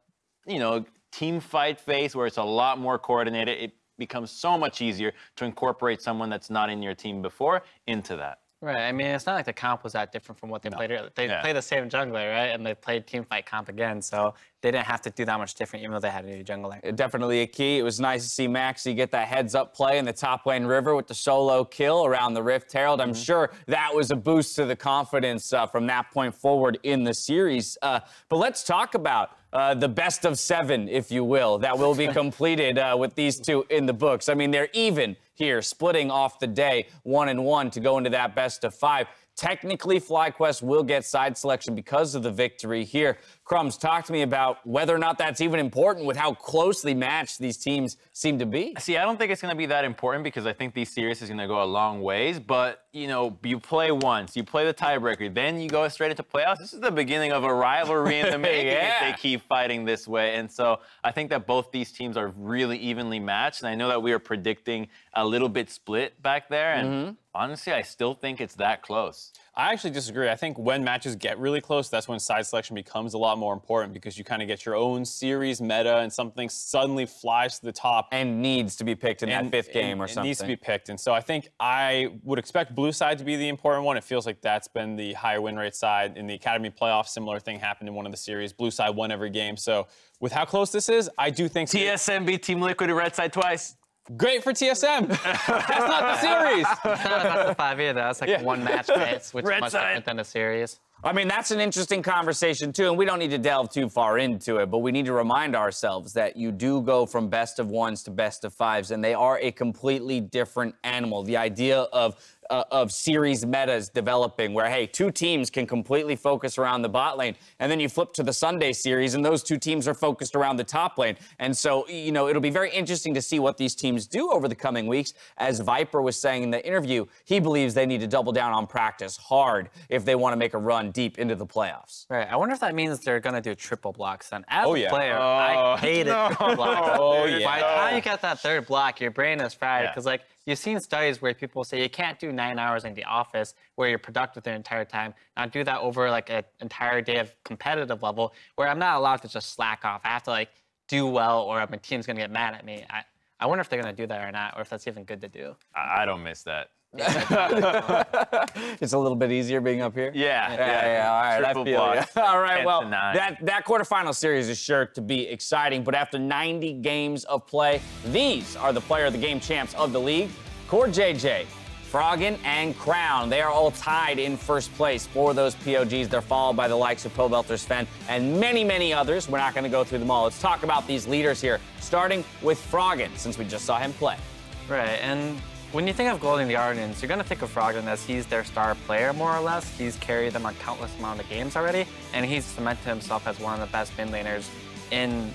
you know, team fight phase where it's a lot more coordinated, it becomes so much easier to incorporate someone that's not in your team before into that. Right. I mean, it's not like the comp was that different from what they played earlier. They played the same jungler, right? And they played team fight comp again, so they didn't have to do that much different, even though they had a new jungler. Definitely a key. It was nice to see Maxi get that heads-up play in the top lane River with the solo kill around the Rift Herald. I'm sure that was a boost to the confidence from that point forward in the series. But let's talk about the best of 7, if you will, that will be completed with these two in the books. I mean, they're even here, splitting off the day 1-1 to go into that best of 5. Technically, FlyQuest will get side selection because of the victory here. Crumbs, talk to me about whether or not that's even important with how closely matched these teams seem to be. See, I don't think it's going to be that important because I think these series is going to go a long ways. But, you know, you play once, you play the tiebreaker, then you go straight into playoffs. This is the beginning of a rivalry in the making if they keep fighting this way. And so I think that both these teams are really evenly matched. And I know that we were predicting a little bit split back there. And honestly, I still think it's that close. I actually disagree. I think when matches get really close, that's when side selection becomes a lot more important because you kind of get your own series meta and something suddenly flies to the top. And needs to be picked in that 5th game or something. It needs to be picked. And so I think I would expect blue side to be the important one. It feels like that's been the higher win rate side. In the Academy playoffs, similar thing happened in one of the series. Blue side won every game. So with how close this is, I do think TSM beat Team Liquid and Red side twice. Great for TSM. That's not the series. It's not about the 5 either. That's like one match pace, which is much different than the series. I mean, that's an interesting conversation, too, and we don't need to delve too far into it, but we need to remind ourselves that you do go from best of 1s to best of 5s, and they are a completely different animal. The idea of of series metas developing where, hey, two teams can completely focus around the bot lane, and then you flip to the Sunday series, and those two teams are focused around the top lane. And so, you know, it'll be very interesting to see what these teams do over the coming weeks. As Viper was saying in the interview, he believes they need to double down on practice hard if they want to make a run deep into the playoffs. Right. I wonder if that means they're going to do triple blocks. And as a player, I hated triple blocks. By the time you get that third block, your brain is fried. Because, like, you've seen studies where people say you can't do 9 hours in the office where you're productive the entire time. Now do that over, like, an entire day of competitive level where I'm not allowed to just slack off. I have to, like, do well or my team's going to get mad at me. I wonder if they're going to do that or not, or if that's even good to do. I don't miss that. It's a little bit easier being up here. Yeah. All right, Triple I feel blocks, you. All right, well, 10-9. that quarterfinal series is sure to be exciting, but after 90 games of play, these are the player of the game champs of the league. Core JJ, Froggen, and Crown. They are all tied in first place for those POGs. They're followed by the likes of Pobelter, Sven, and many, many others. We're not going to go through them all. Let's talk about these leaders here, starting with Froggen, since we just saw him play. Right, and when you think of Golden Guardians, you're going to think of Froggen as he's their star player, more or less. He's carried them on countless amount of games already, and he's cemented himself as one of the best mid laners in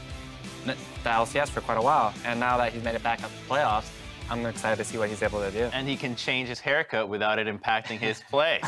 the LCS for quite a while. And now that he's made it back up to the playoffs, I'm excited to see what he's able to do. And he can change his haircut without it impacting his play.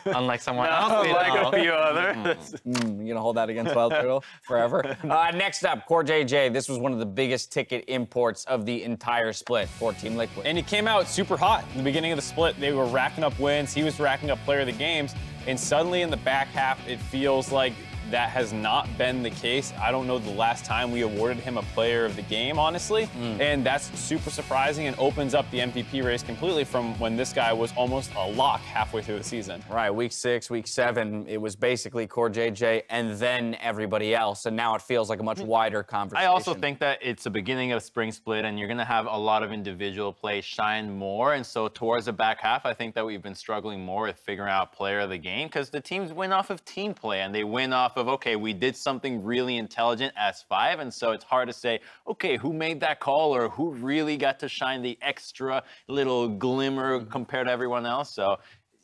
Unlike someone else. Like a few others. You gonna hold that against Wild Turtle forever? Next up, Core JJ. This was one of the biggest ticket imports of the entire split for Team Liquid. And he came out super hot in the beginning of the split. They were racking up wins. He was racking up player of the games. And suddenly in the back half, it feels like that has not been the case. I don't know the last time we awarded him a player of the game, honestly. And that's super surprising and opens up the MVP race completely from when this guy was almost a lock halfway through the season. Right, week 6, week 7, it was basically Core JJ and then everybody else. And now it feels like a much wider conversation. I also think that it's the beginning of spring split and you're going to have a lot of individual play shine more. And so towards the back half, I think that we've been struggling more with figuring out player of the game because the teams win off of team play and they win off of, okay, we did something really intelligent as 5, and so it's hard to say, okay, who made that call or who really got to shine the extra little glimmer compared to everyone else. So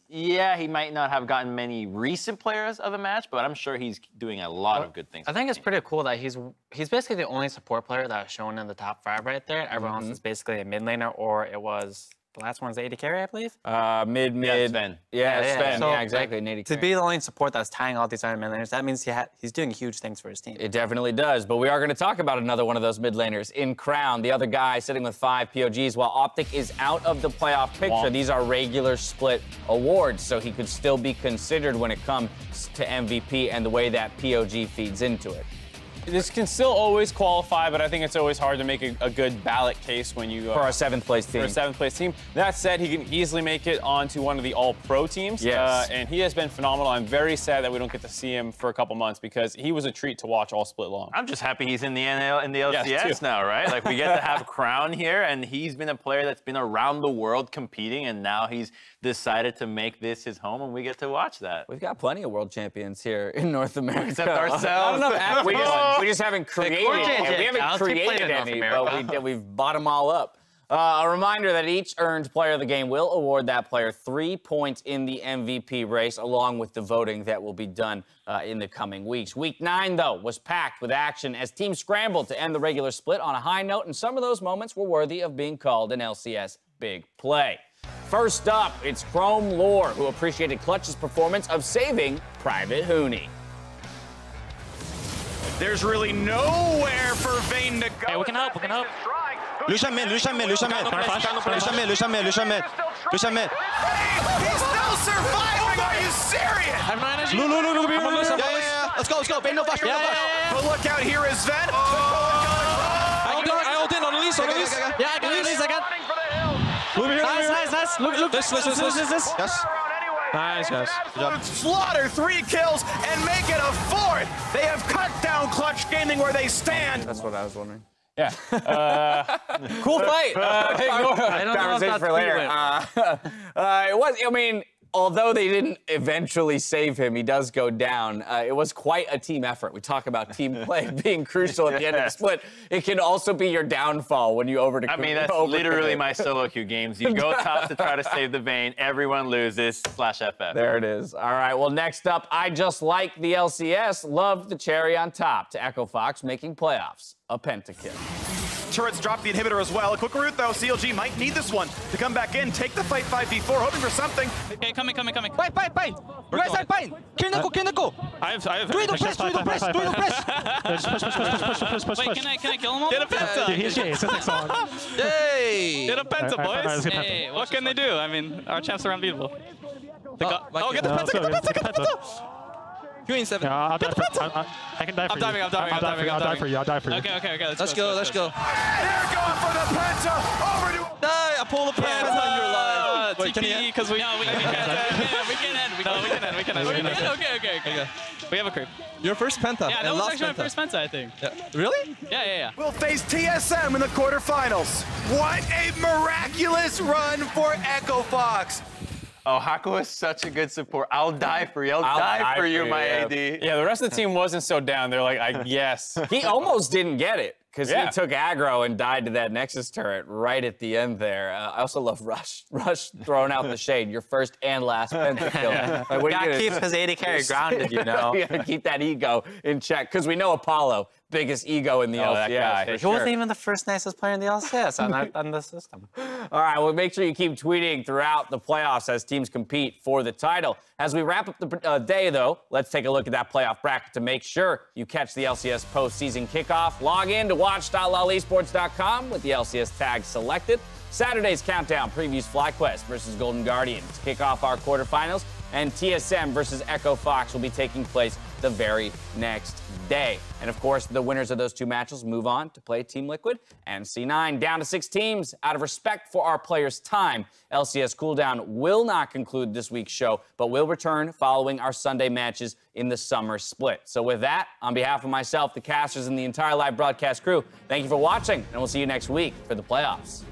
yeah, he might not have gotten many recent players of the match, but I'm sure he's doing a lot of good things. I think it's pretty cool that he's basically the only support player that was shown in the top 5 right there. Everyone else is basically a mid laner, or it was the last one's the AD carry, I believe. Mid. Sven. Yeah, Sven. So, yeah, exactly. Like, to be the only support that's tying all these other mid laners, that means he's doing huge things for his team. It definitely does, but we are going to talk about another one of those mid laners in Crown, the other guy sitting with 5 POGs, while Optic is out of the playoff picture. These are regular split awards, so he could still be considered when it comes to MVP and the way that POG feeds into it. This can still always qualify, but I think it's always hard to make a good ballot case when you... for a 7th place team. For a 7th place team. That said, he can easily make it onto one of the all-pro teams. Yes. And he has been phenomenal. I'm very sad that we don't get to see him for a couple months because he was a treat to watch all split long. I'm just happy he's in the NL, in the LCS now, right? Like, we get to have Crown here, and he's been a player that's been around the world competing, and now he's decided to make this his home, and we get to watch that. We've got plenty of world champions here in North America. Except ourselves. I don't know. We just haven't created any. We haven't created any, but we've bought them all up. A reminder that each earned player of the game will award that player 3 points in the MVP race, along with the voting that will be done in the coming weeks. Week 9, though, was packed with action as teams scrambled to end the regular split on a high note, and some of those moments were worthy of being called an LCS big play. First up, it's Chrome Lore, who appreciated Clutch's performance of saving Private Hooney. There's really nowhere for Vayne to go. Hey, we can help, we can help. Lucian mid. Lucian mid. He's still surviving, are you serious? I have no energy. Yeah. Let's go. Vayne, no flash, But look out, here is Sven. I ult in on Elise, Yeah, I got Elise, Nice. Look. This. Yes. Nice, guys. Good job. Slaughter 3 kills and make it a 4th. They have cut down Clutch Gaming where they stand. That's what I was wondering. Yeah. Cool fight. I don't know if that's for later. It was, I mean, although they didn't eventually save him, he does go down. It was quite a team effort. We talk about team play being crucial at the end of the split. It can also be your downfall when you I mean, that's literally my solo queue games. You go top to try to save the Vayne, everyone loses, /FF. There it is. All right, well, next up, I just like the LCS. Loved the cherry on top to Echo Fox making playoffs a pentakill. Turrets drop the inhibitor as well. A quick route, though. CLG might need this one to come back in, take the fight 5v4, hoping for something. Okay, coming. Pine. You guys are Pine. Kill Nico. I have. Do it, press. Push. Wait, can I kill him all? Get a penta. Dude, he's excellent. Yay! Get a penta, boys. Hey, what can they do? I mean, our champs are unbeatable. Get the penta. Queen 7. Yeah, I'll die for you. I can die for you. I'm diving. I'll die for you. Okay. Let's go. They're going for the penta. Over to... Die. I pull the penta on your life. Wait, TP, because we can end. Okay. We have a creep. Your first penta. Yeah, that was actually my first penta, I think. Yeah. Really? Yeah. We'll face TSM in the quarterfinals. What a miraculous run for Echo Fox. Oh, Hako is such a good support. I'll die for you. I'll die for you, my AD. Yeah, the rest of the team wasn't so down. They're like, I guess. He almost didn't get it because he took aggro and died to that Nexus turret right at the end there. I also love Rush. Rush throwing out the shade. Your first and last pentakill. Like, gotta keep his AD carry grounded, you know. You gotta keep that ego in check because we know Apollo, biggest ego in the LCS. That guy. He wasn't even the first nicest player in the LCS on the system. All right, well, make sure you keep tweeting throughout the playoffs as teams compete for the title. As we wrap up the day, though, let's take a look at that playoff bracket to make sure you catch the LCS postseason kickoff. Log in to watch.lolesports.com with the LCS tag selected. Saturday's countdown previews FlyQuest versus Golden Guardians to kick off our quarterfinals, and TSM versus Echo Fox will be taking place the very next day. And of course, the winners of those two matches move on to play Team Liquid and C9. Down to 6 teams. Out of respect for our players' time, LCS Cooldown will not conclude this week's show, but will return following our Sunday matches in the summer split. So with that, on behalf of myself, the casters, and the entire live broadcast crew, thank you for watching, and we'll see you next week for the playoffs.